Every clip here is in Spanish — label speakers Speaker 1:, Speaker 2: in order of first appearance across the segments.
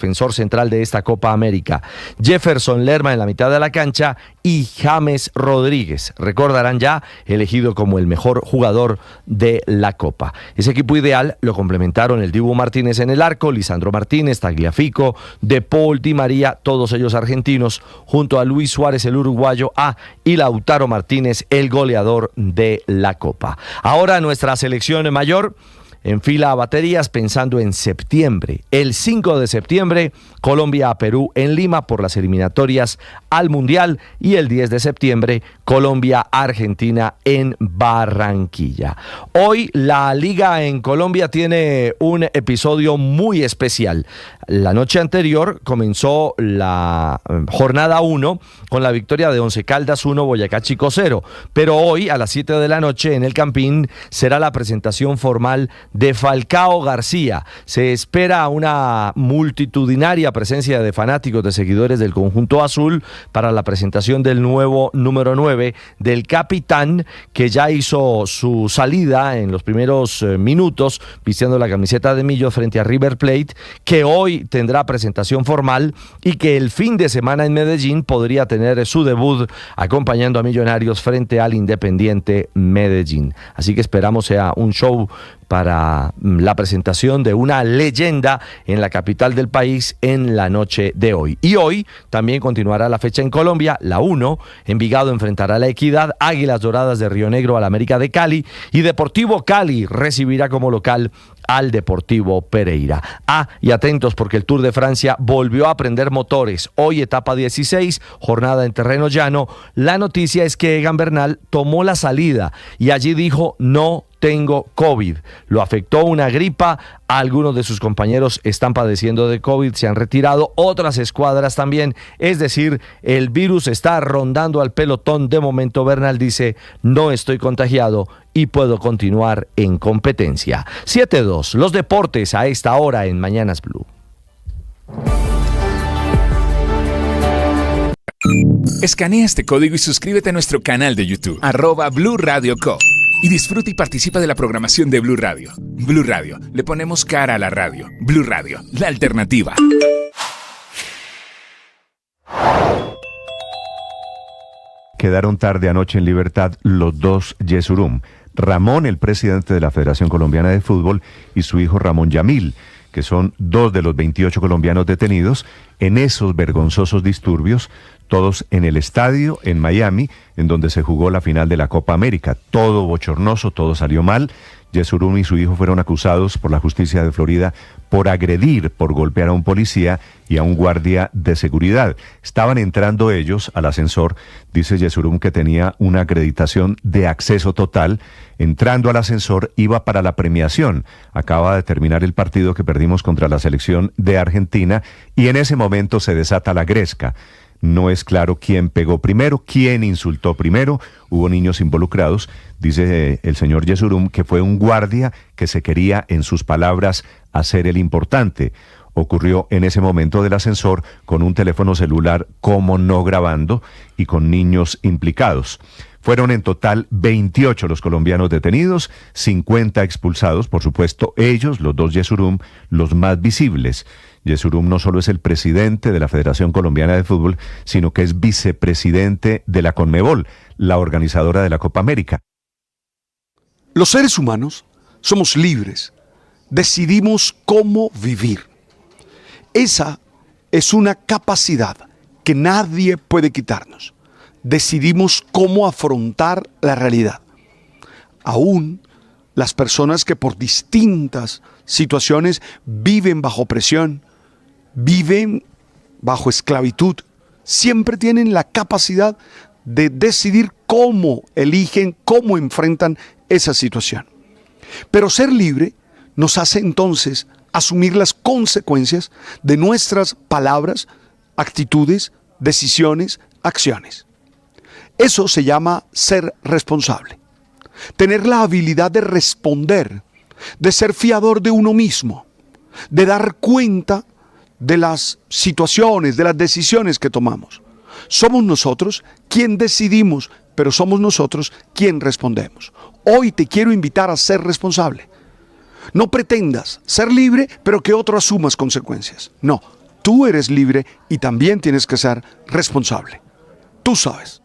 Speaker 1: defensor central de esta Copa América, Jefferson Lerma en la mitad de la cancha y James Rodríguez, recordarán ya, elegido como el mejor jugador de la Copa. Ese equipo ideal lo complementaron el Dibu Martínez en el arco, Lisandro Martínez, Tagliafico, De Paul, Di María, todos ellos argentinos, junto a Luis Suárez, el uruguayo, y Lautaro Martínez, el goleador de la Copa. Ahora nuestra selección mayor enfila a baterías pensando en septiembre. El 5 de septiembre, Colombia a Perú en Lima por las eliminatorias al Mundial, y el 10 de septiembre, Colombia a Argentina en Barranquilla. Hoy la Liga en Colombia tiene un episodio muy especial. La noche anterior comenzó la jornada 1 con la victoria de Once Caldas 1, Boyacá Chico 0, pero hoy a las 7 de la noche en el Campín será la presentación formal de Falcao García. Se espera una multitudinaria presencia de fanáticos, de seguidores del conjunto azul para la presentación del nuevo número 9 del capitán, que ya hizo su salida en los primeros minutos vistiendo la camiseta de Millo frente a River Plate, que hoy tendrá presentación formal y que el fin de semana en Medellín podría tener su debut acompañando a Millonarios frente al Independiente Medellín. Así que esperamos sea un show para la presentación de una leyenda en la capital del país en la noche de hoy. Y hoy también continuará la fecha en Colombia, la 1. Envigado enfrentará a La Equidad, Águilas Doradas de Río Negro al América de Cali, y Deportivo Cali recibirá como local al Deportivo Pereira. Y atentos porque el Tour de Francia volvió a prender motores. Hoy etapa 16, jornada en terreno llano. La noticia es que Egan Bernal tomó la salida y allí dijo: no tengo COVID. Lo afectó una gripa, algunos de sus compañeros están padeciendo de COVID, se han retirado, otras escuadras también, es decir, el virus está rondando al pelotón. De momento Bernal dice: no estoy contagiado y puedo continuar en competencia. 7-2, los deportes a esta hora en Mañanas Blue.
Speaker 2: Escanea este código y suscríbete a nuestro canal de YouTube, @Blue Radio Co. Y disfruta y participa de la programación de Blue Radio. Blue Radio, le ponemos cara a la radio. Blue Radio, la alternativa.
Speaker 3: Quedaron tarde anoche en libertad los dos Yesurum. Ramón, el presidente de la Federación Colombiana de Fútbol, y su hijo Ramón Yamil, que son 2 de los 28 colombianos detenidos en esos vergonzosos disturbios, todos en el estadio en Miami, en donde se jugó la final de la Copa América. Todo bochornoso, todo salió mal. Yesurum y su hijo fueron acusados por la justicia de Florida por agredir, por golpear a un policía y a un guardia de seguridad. Estaban entrando ellos al ascensor. Dice Yesurum que tenía una acreditación de acceso total. Entrando al ascensor iba para la premiación. Acaba de terminar el partido que perdimos contra la selección de Argentina y en ese momento se desata la gresca. No es claro quién pegó primero, quién insultó primero. Hubo niños involucrados. Dice el señor Yesurum que fue un guardia que se quería, en sus palabras, hacer el importante. Ocurrió en ese momento del ascensor con un teléfono celular como no grabando y con niños implicados. Fueron en total 28 los colombianos detenidos, 50 expulsados, por supuesto ellos, los dos Yesurum, los más visibles. Yesurum no solo es el presidente de la Federación Colombiana de Fútbol, sino que es vicepresidente de la Conmebol, la organizadora de la Copa América.
Speaker 4: Los seres humanos somos libres, decidimos cómo vivir. Esa es una capacidad que nadie puede quitarnos. Decidimos cómo afrontar la realidad. Aún las personas que por distintas situaciones viven bajo presión, viven bajo esclavitud, siempre tienen la capacidad de decidir cómo eligen, cómo enfrentan esa situación. Pero ser libre nos hace entonces asumir las consecuencias de nuestras palabras, actitudes, decisiones, acciones. Eso se llama ser responsable. Tener la habilidad de responder, de ser fiador de uno mismo, de dar cuenta de las situaciones, de las decisiones que tomamos. Somos nosotros quien decidimos, pero somos nosotros quien respondemos. Hoy te quiero invitar a ser responsable. No pretendas ser libre, pero que otro asuma consecuencias. No, tú eres libre y también tienes que ser responsable. Tú sabes.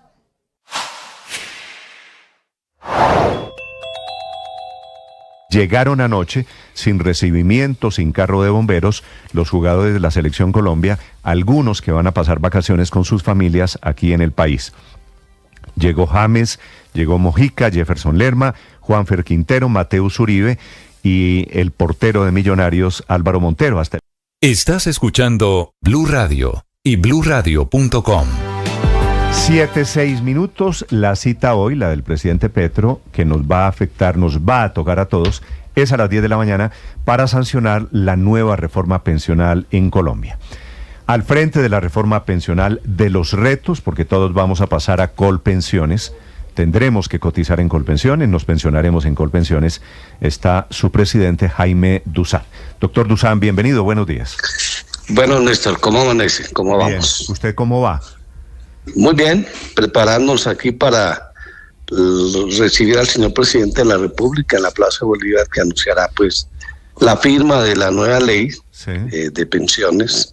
Speaker 3: Llegaron anoche, sin recibimiento, sin carro de bomberos, los jugadores de la Selección Colombia, algunos que van a pasar vacaciones con sus familias aquí en el país. Llegó James, llegó Mojica, Jefferson Lerma, Juanfer Quintero, Mateus Uribe y el portero de Millonarios, Álvaro Montero.
Speaker 5: Estás escuchando Blue Radio y bluradio.com.
Speaker 3: 7:06 minutos, la cita hoy, la del presidente Petro, que nos va a afectar, nos va a tocar a todos, es a las 10 de la mañana para sancionar la nueva reforma pensional en Colombia. Al frente de la reforma pensional, de los retos, porque todos vamos a pasar a Colpensiones, tendremos que cotizar en Colpensiones, nos pensionaremos en Colpensiones, está su presidente Jaime Duzán. Doctor Duzán, bienvenido, buenos días.
Speaker 6: Bueno, Néstor, ¿cómo amanece? ¿Cómo
Speaker 3: Bien.
Speaker 6: vamos?
Speaker 3: ¿Usted cómo va?
Speaker 6: Muy bien, preparándonos aquí para recibir al señor presidente de la República en la Plaza Bolívar, que anunciará pues la firma de la nueva ley de pensiones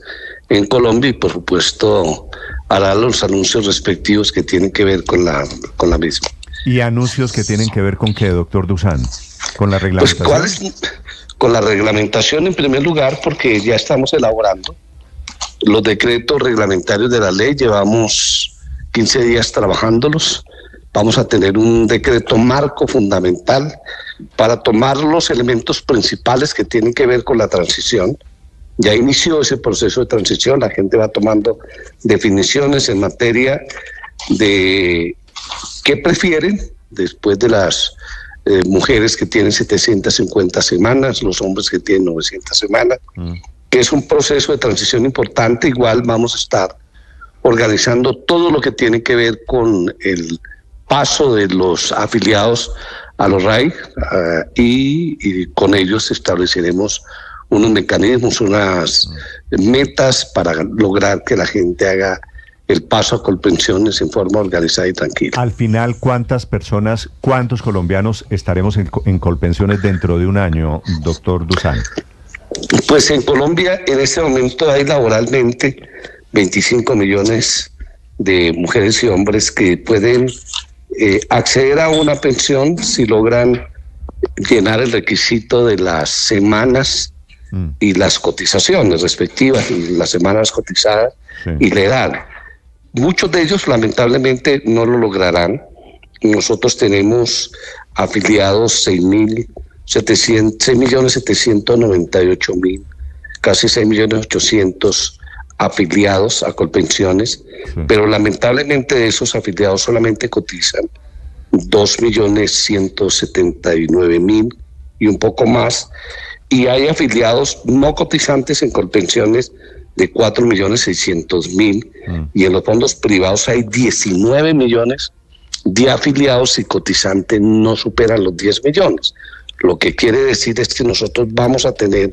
Speaker 6: en Colombia y por supuesto hará los anuncios respectivos que tienen que ver con la misma.
Speaker 3: ¿Y anuncios que tienen que ver con qué, doctor Duzán? ¿Con la reglamentación?
Speaker 6: Pues, con la reglamentación en primer lugar, porque ya estamos elaborando los decretos reglamentarios de la ley, llevamos 15 días trabajándolos. Vamos a tener un decreto marco fundamental para tomar los elementos principales que tienen que ver con la transición. Ya inició ese proceso de transición, la gente va tomando definiciones en materia de qué prefieren después de las mujeres que tienen 750 semanas, los hombres que tienen 900 semanas, que es un proceso de transición importante. Igual vamos a estar organizando todo lo que tiene que ver con el paso de los afiliados a los RAI y con ellos estableceremos unos mecanismos, unas metas para lograr que la gente haga el paso a Colpensiones en forma organizada y tranquila.
Speaker 3: Al final, ¿cuántas personas, cuántos colombianos estaremos en Colpensiones dentro de un año, doctor Duzán?
Speaker 6: Pues en Colombia en este momento hay laboralmente 25 millones de mujeres y hombres que pueden acceder a una pensión si logran llenar el requisito de las semanas y las cotizaciones respectivas, y las semanas cotizadas y la edad. Muchos de ellos lamentablemente no lo lograrán. Nosotros tenemos afiliados 6.798.000, casi 6.800.000 afiliados a Colpensiones, pero lamentablemente de esos afiliados solamente cotizan 2.179.000 y un poco más, y hay afiliados no cotizantes en Colpensiones de 4.600.000, y en los fondos privados hay 19 millones de afiliados y cotizantes no superan los 10 millones. Lo que quiere decir es que nosotros vamos a tener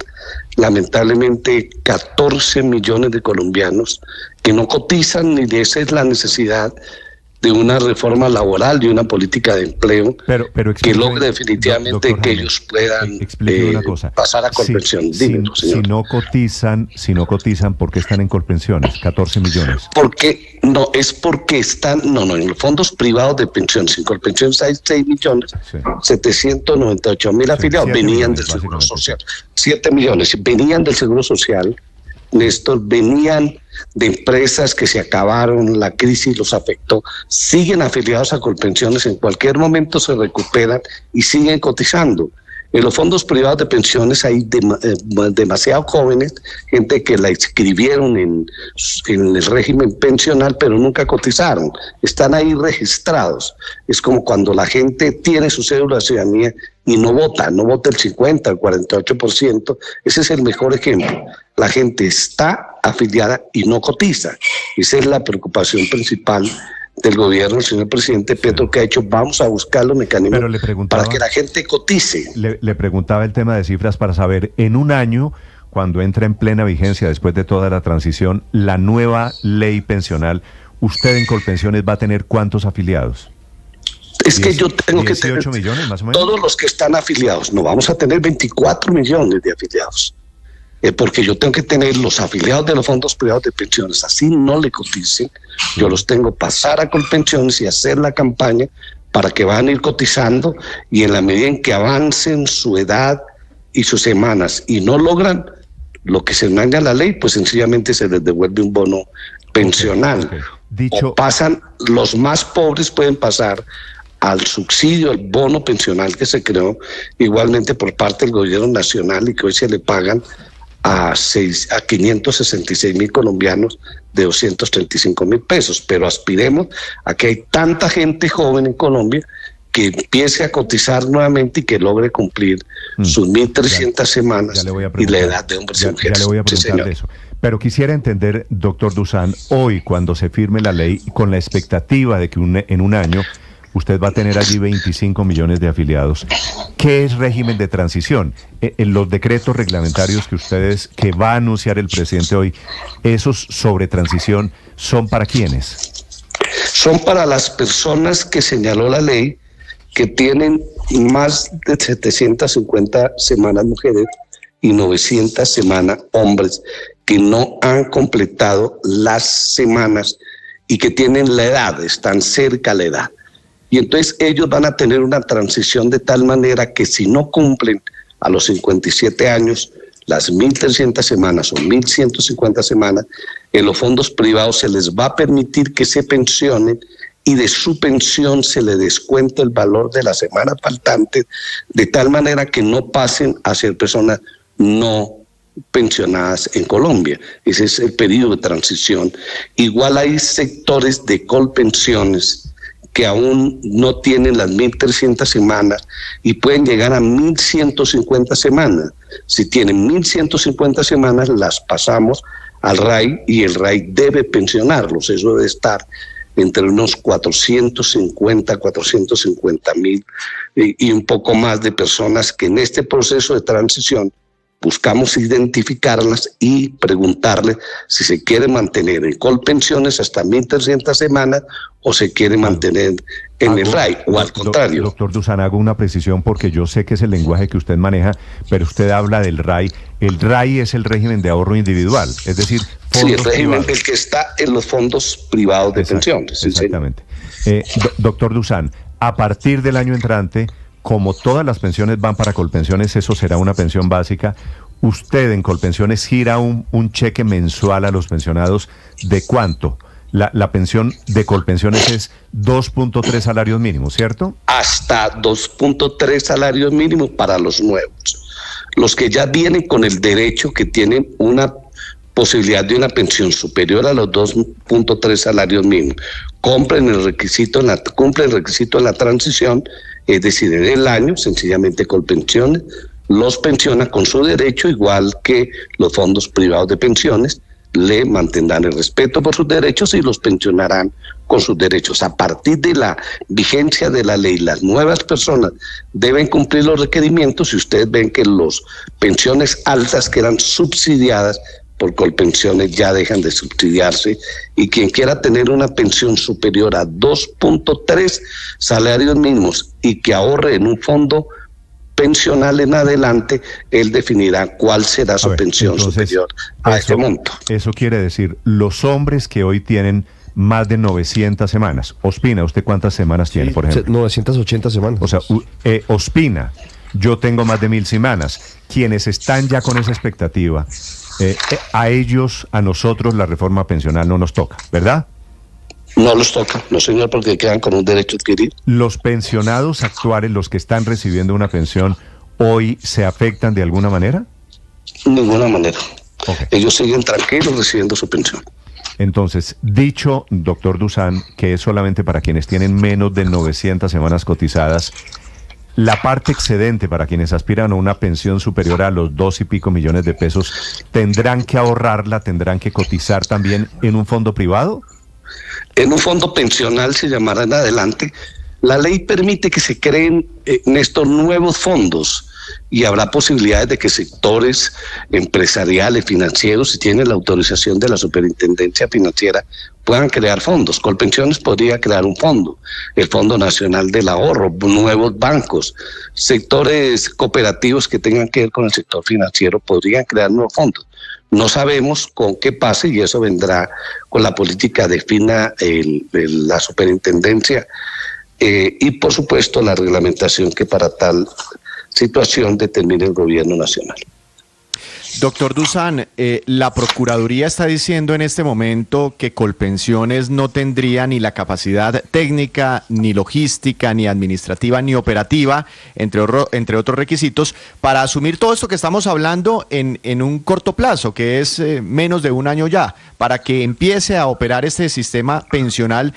Speaker 6: lamentablemente 14 millones de colombianos que no cotizan, y esa es la necesidad de una reforma laboral, de una política de empleo que logre definitivamente que ellos puedan pasar a Colpensión.
Speaker 3: Si no cotizan, ¿por qué están en Colpensiones? 14 millones.
Speaker 6: Porque están, en los fondos privados de pensiones. En Colpensiones hay 6.798.000 afiliados, venían del Seguro Social. 7 millones, venían del Seguro Social. Néstor, venían de empresas que se acabaron, la crisis los afectó, siguen afiliados a Colpensiones, en cualquier momento se recuperan y siguen cotizando. En los fondos privados de pensiones hay demasiados jóvenes, gente que la inscribieron en el régimen pensional, pero nunca cotizaron. Están ahí registrados. Es como cuando la gente tiene su cédula de ciudadanía y no vota el 50, el 48%. Ese es el mejor ejemplo. La gente está afiliada y no cotiza. Esa es la preocupación principal del gobierno del señor presidente Petro, que ha hecho. Vamos a buscar los mecanismos para que la gente cotice.
Speaker 3: Le preguntaba el tema de cifras para saber, en un año, cuando entra en plena vigencia después de toda la transición, la nueva ley pensional, ¿usted en Colpensiones va a tener cuántos afiliados?
Speaker 6: Es que yo tengo que tener
Speaker 3: 18 millones más o menos.
Speaker 6: Todos los que están afiliados. No, vamos a tener 24 millones de afiliados. porque yo tengo que tener los afiliados de los fondos privados de pensiones, así no le coticen, yo los tengo pasar a Colpensiones y hacer la campaña para que van a ir cotizando, y en la medida en que avancen su edad y sus semanas y no logran lo que se manda la ley, pues sencillamente se les devuelve un bono pensional.
Speaker 3: Dicho,
Speaker 6: o pasan, los más pobres pueden pasar al subsidio, al bono pensional que se creó igualmente por parte del gobierno nacional y que hoy se le pagan a 566,000 colombianos de 235,000 pesos. Pero aspiremos a que hay tanta gente joven en Colombia que empiece a cotizar nuevamente y que logre cumplir sus 1.300 semanas y la edad de hombres y mujeres.
Speaker 3: Ya le voy a preguntar de eso. Pero quisiera entender, doctor Dusan, hoy cuando se firme la ley, con la expectativa de que en un año usted va a tener allí 25 millones de afiliados, ¿qué es régimen de transición? En los decretos reglamentarios que va a anunciar el presidente hoy, ¿esos sobre transición son para quiénes?
Speaker 6: Son para las personas que señaló la ley, que tienen más de 750 semanas mujeres y 900 semanas hombres, que no han completado las semanas y que tienen la edad, están cerca a la edad. Y entonces ellos van a tener una transición de tal manera que si no cumplen a los 57 años las 1.300 semanas o 1.150 semanas, en los fondos privados se les va a permitir que se pensionen y de su pensión se le descuenta el valor de la semana faltante, de tal manera que no pasen a ser personas no pensionadas en Colombia. Ese es el periodo de transición. Igual hay sectores de Colpensiones que aún no tienen las 1.300 semanas y pueden llegar a 1.150 semanas. Si tienen 1.150 semanas, las pasamos al RAI y el RAI debe pensionarlos. Eso debe estar entre unos 450,000 y un poco más de personas que en este proceso de transición buscamos identificarlas y preguntarles si se quiere mantener en Colpensiones hasta 1.300 semanas o se quiere mantener en el RAI, o al contrario.
Speaker 3: Doctor Dusan, hago una precisión porque yo sé que es el lenguaje que usted maneja, pero usted habla del RAI. El RAI es el régimen de ahorro individual, es decir,
Speaker 6: sí, el régimen del que está en los fondos privados de pensiones.
Speaker 3: Exactamente. Doctor Dusan, a partir del año entrante, como todas las pensiones van para Colpensiones, eso será una pensión básica. Usted en Colpensiones gira un cheque mensual a los pensionados. ¿De cuánto? La pensión de Colpensiones es 2.3 salarios mínimos, ¿cierto? Hasta
Speaker 6: 2.3 salarios mínimos para los nuevos. Los que ya vienen con el derecho, que tienen una posibilidad de una pensión superior a los 2.3 salarios mínimos, cumplen el requisito en la transición, es decir, en el año, sencillamente Colpensiones los pensiona con su derecho, igual que los fondos privados de pensiones, le mantendrán el respeto por sus derechos y los pensionarán con sus derechos. A partir de la vigencia de la ley, las nuevas personas deben cumplir los requerimientos y ustedes ven que las pensiones altas que eran subsidiadas por Colpensiones ya dejan de subsidiarse, y quien quiera tener una pensión superior a 2.3 salarios mínimos y que ahorre en un fondo pensional en adelante, él definirá cuál será su pensión superior a ese monto.
Speaker 3: Eso quiere decir, los hombres que hoy tienen más de 900 semanas, Ospina, ¿usted cuántas semanas tiene, por ejemplo?
Speaker 1: 980 semanas.
Speaker 3: O sea, Ospina, yo tengo más de 1.000 semanas. Quienes están ya con esa expectativa, a ellos, a nosotros, la reforma pensional no nos toca, ¿verdad?
Speaker 6: No los toca, no señor, porque quedan con un derecho adquirido.
Speaker 3: ¿Los pensionados actuales, los que están recibiendo una pensión, hoy se afectan de alguna manera?
Speaker 6: De ninguna manera. Okay. Ellos siguen tranquilos recibiendo su pensión.
Speaker 3: Entonces, dicho, doctor Dusan, que es solamente para quienes tienen menos de 900 semanas cotizadas, la parte excedente para quienes aspiran a una pensión superior a los 2 y pico millones de pesos, ¿tendrán que ahorrarla, tendrán que cotizar también en un fondo privado?
Speaker 6: En un fondo pensional se llamará en adelante. La ley permite que se creen en estos nuevos fondos y habrá posibilidades de que sectores empresariales, financieros, si tienen la autorización de la Superintendencia Financiera, puedan crear fondos. Colpensiones podría crear un fondo, el Fondo Nacional del Ahorro, nuevos bancos, sectores cooperativos que tengan que ver con el sector financiero podrían crear nuevos fondos. No sabemos con qué pase y eso vendrá con la política defina la superintendencia y por supuesto la reglamentación que para tal situación determine el gobierno nacional.
Speaker 7: Doctor Dusan, la Procuraduría está diciendo en este momento que Colpensiones no tendría ni la capacidad técnica, ni logística, ni administrativa, ni operativa, entre otros requisitos, para asumir todo esto que estamos hablando en un corto plazo, que es menos de un año ya, para que empiece a operar este sistema pensional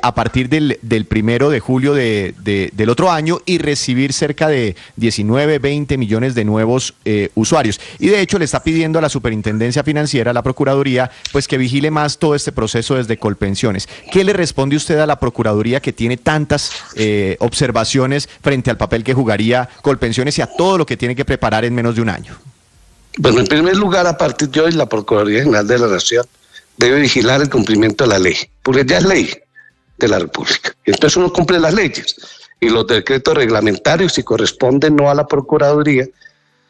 Speaker 7: a partir del 1 de julio del otro año y recibir cerca de 19, 20 millones de nuevos usuarios. Y de hecho le está pidiendo a la Superintendencia Financiera, a la Procuraduría, pues que vigile más todo este proceso desde Colpensiones. ¿Qué le responde usted a la Procuraduría que tiene tantas observaciones frente al papel que jugaría Colpensiones y a todo lo que tiene que preparar en menos de un año?
Speaker 6: Bueno, en primer lugar, a partir de hoy, la Procuraduría General de la Nación debe vigilar el cumplimiento de la ley, porque ya es ley de la República. Entonces uno cumple las leyes y los decretos reglamentarios, si corresponden no a la Procuraduría,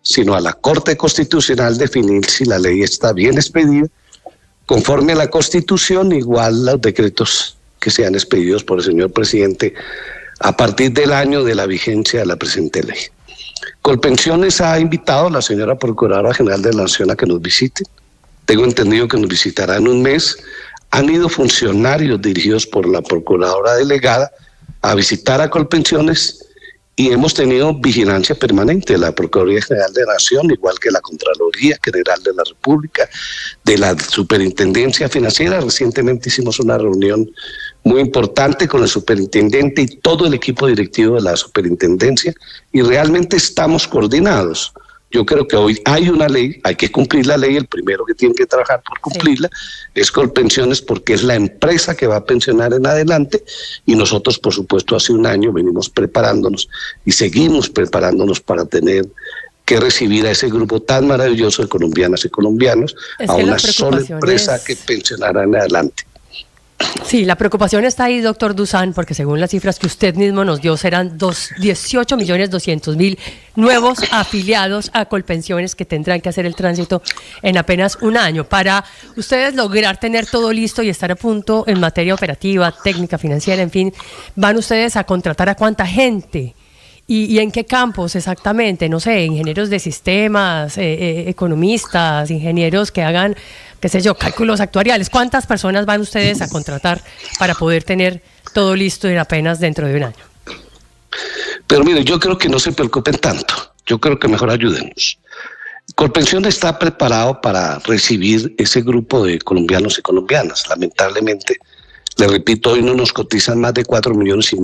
Speaker 6: sino a la Corte Constitucional, definir si la ley está bien expedida, conforme a la Constitución, igual los decretos que sean expedidos por el señor presidente a partir del año de la vigencia de la presente ley. Colpensiones ha invitado a la señora Procuradora General de la Nación a que nos visite. Tengo entendido que nos visitará en un mes. Han ido funcionarios dirigidos por la Procuradora Delegada a visitar a Colpensiones y hemos tenido vigilancia permanente de la Procuraduría General de la Nación, igual que la Contraloría General de la República, de la Superintendencia Financiera. Recientemente hicimos una reunión muy importante con el superintendente y todo el equipo directivo de la superintendencia y realmente estamos coordinados. Yo creo que hoy hay una ley, hay que cumplir la ley, el primero que tiene que trabajar por cumplirla es Colpensiones porque es la empresa que va a pensionar en adelante y nosotros por supuesto hace un año venimos preparándonos y seguimos preparándonos para tener que recibir a ese grupo tan maravilloso de colombianas y colombianos a una sola empresa que pensionará en adelante.
Speaker 8: Sí, la preocupación está ahí, doctor Dusan, porque según las cifras que usted mismo nos dio, serán 18.200.000 nuevos afiliados a Colpensiones que tendrán que hacer el tránsito en apenas un año. Para ustedes lograr tener todo listo y estar a punto en materia operativa, técnica, financiera, en fin, ¿van ustedes a contratar a cuánta gente? ¿Y en qué campos exactamente? No sé, ingenieros de sistemas, economistas, ingenieros que hagan, qué sé yo, cálculos actuariales. ¿Cuántas personas van ustedes a contratar para poder tener todo listo en apenas dentro de un año?
Speaker 6: Pero mire, yo creo que no se preocupen tanto. Yo creo que mejor ayudemos. Colpensiones está preparado para recibir ese grupo de colombianos y colombianas. Lamentablemente, le repito, hoy no nos cotizan más de 4,5 millones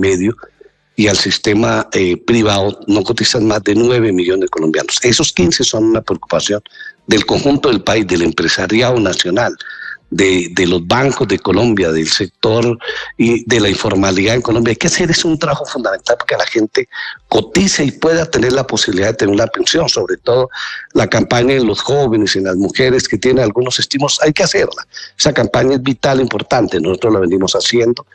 Speaker 6: y al sistema privado no cotizan más de 9 millones de colombianos. Esos 15 son una preocupación del conjunto del país, del empresariado nacional, de los bancos de Colombia, del sector y de la informalidad en Colombia. Hay que hacer un trabajo fundamental para que la gente cotice y pueda tener la posibilidad de tener una pensión, sobre todo la campaña de los jóvenes y las mujeres que tienen algunos estímulos. Hay que hacerla. Esa campaña es vital, importante. Nosotros la venimos haciendo.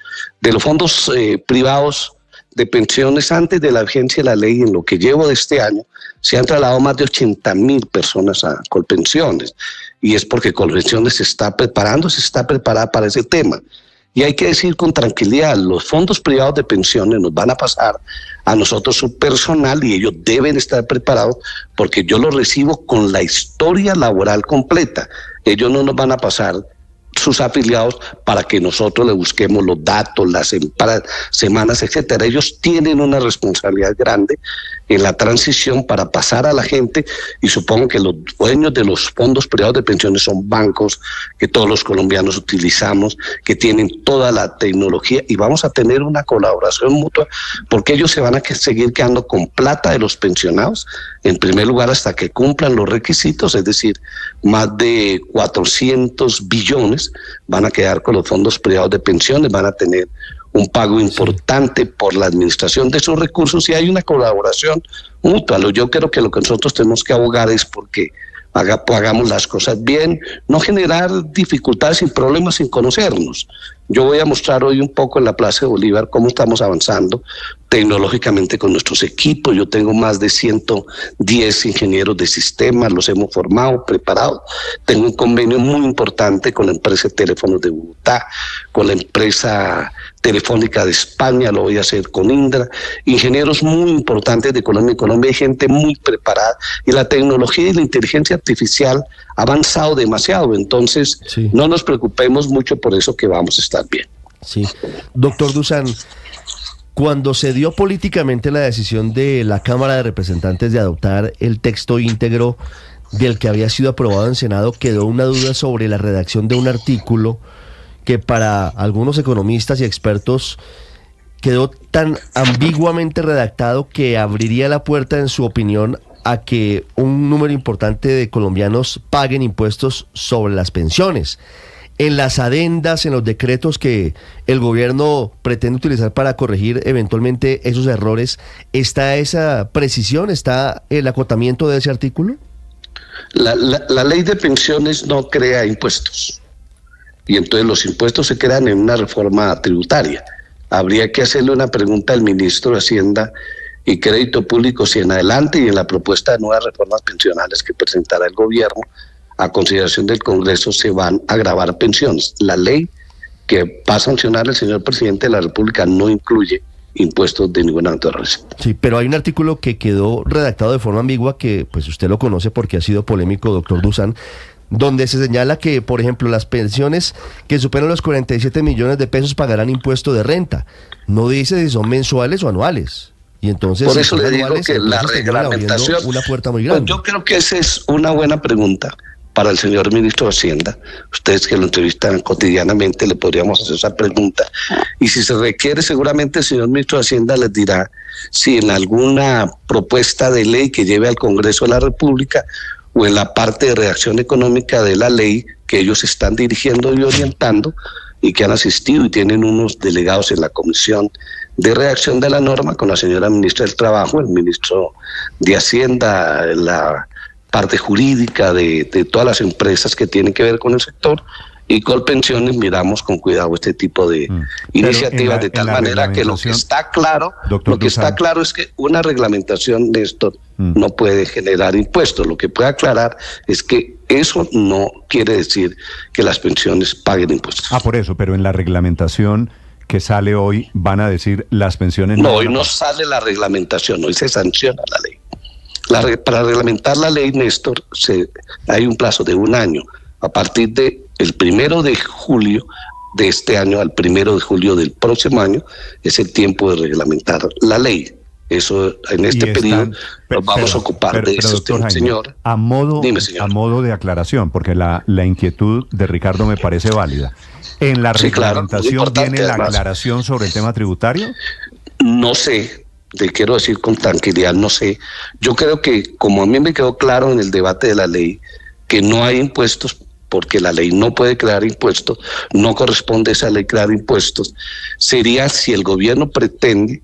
Speaker 6: De los fondos privados de pensiones antes de la vigencia de la ley, en lo que llevo de este año, se han trasladado más de 80,000 personas a Colpensiones. Y es porque Colpensiones se está preparada para ese tema. Y hay que decir con tranquilidad, los fondos privados de pensiones nos van a pasar a nosotros su personal y ellos deben estar preparados porque yo los recibo con la historia laboral completa. Ellos no nos van a pasar sus afiliados para que nosotros le busquemos los datos, las semanas, etcétera. Ellos tienen una responsabilidad grande en la transición para pasar a la gente y supongo que los dueños de los fondos privados de pensiones son bancos que todos los colombianos utilizamos, que tienen toda la tecnología y vamos a tener una colaboración mutua porque ellos se van a seguir quedando con plata de los pensionados, en primer lugar hasta que cumplan los requisitos, es decir, más de 400 billones van a quedar con los fondos privados de pensiones, van a tener un pago importante por la administración de esos recursos y hay una colaboración mutua. Yo creo que lo que nosotros tenemos que abogar es porque hagamos las cosas bien, no generar dificultades y problemas sin conocernos. Yo voy a mostrar hoy un poco en la Plaza de Bolívar cómo estamos avanzando tecnológicamente con nuestros equipos. Yo tengo más de 110 ingenieros de sistemas, los hemos formado, preparado. Tengo un convenio muy importante con la empresa de teléfonos de Bogotá, con la empresa telefónica de España, lo voy a hacer con Indra, ingenieros muy importantes de Colombia. En Colombia hay gente muy preparada y la tecnología y la inteligencia artificial ha avanzado demasiado, entonces no nos preocupemos mucho por eso, que vamos a estar bien.
Speaker 9: Sí, doctor Dusan, cuando se dio políticamente la decisión de la Cámara de Representantes de adoptar el texto íntegro del que había sido aprobado en Senado, quedó una duda sobre la redacción de un artículo que para algunos economistas y expertos quedó tan ambiguamente redactado que abriría la puerta, en su opinión, a que un número importante de colombianos paguen impuestos sobre las pensiones. En las adendas, en los decretos que el gobierno pretende utilizar para corregir eventualmente esos errores, ¿está esa precisión? ¿Está el acotamiento de ese artículo?
Speaker 6: La ley de pensiones no crea impuestos. Y entonces los impuestos se crean en una reforma tributaria. Habría que hacerle una pregunta al ministro de Hacienda y Crédito Público si en adelante y en la propuesta de nuevas reformas pensionales que presentará el gobierno a consideración del Congreso se van a gravar pensiones. La ley que va a sancionar el señor presidente de la República no incluye impuestos de ninguna naturaleza.
Speaker 9: Sí, pero hay un artículo que quedó redactado de forma ambigua que pues usted lo conoce porque ha sido polémico, doctor Dusan, donde se señala que, por ejemplo, las pensiones que superan los 47 millones de pesos pagarán impuesto de renta. No dice si son mensuales o anuales. Y entonces,
Speaker 6: por eso le digo que la reglamentación,
Speaker 9: una puerta muy grande.
Speaker 6: Pues yo creo que esa es una buena pregunta para el señor ministro de Hacienda. Ustedes que lo entrevistan cotidianamente le podríamos hacer esa pregunta. Y si se requiere, seguramente el señor ministro de Hacienda les dirá si en alguna propuesta de ley que lleve al Congreso de la República o en la parte de redacción económica de la ley que ellos están dirigiendo y orientando y que han asistido y tienen unos delegados en la Comisión de Redacción de la Norma con la señora ministra del Trabajo, el ministro de Hacienda, la parte jurídica de todas las empresas que tienen que ver con el sector, y Colpensiones miramos con cuidado este tipo de iniciativas, de tal manera que lo que está claro, está claro es que una reglamentación de esto no puede generar impuestos. Lo que puede aclarar es que eso no quiere decir que las pensiones paguen impuestos.
Speaker 3: Por eso, pero en la reglamentación que sale hoy van a decir las pensiones...
Speaker 6: No, hoy no sale la reglamentación, hoy se sanciona la ley. Para reglamentar la ley, Néstor, hay un plazo de 1 año. A partir de el 1 de julio de este año al 1 de julio del próximo año es el tiempo de reglamentar la ley. Eso en este periodo nos vamos a ocupar de eso, señor.
Speaker 3: A modo de aclaración, porque la inquietud de Ricardo me parece válida. ¿En la reglamentación viene la aclaración sobre el tema tributario?
Speaker 6: No sé, te quiero decir con tranquilidad, no sé. Yo creo que, como a mí me quedó claro en el debate de la ley, que no hay impuestos porque la ley no puede crear impuestos, no corresponde a esa ley crear impuestos, sería si el gobierno pretende,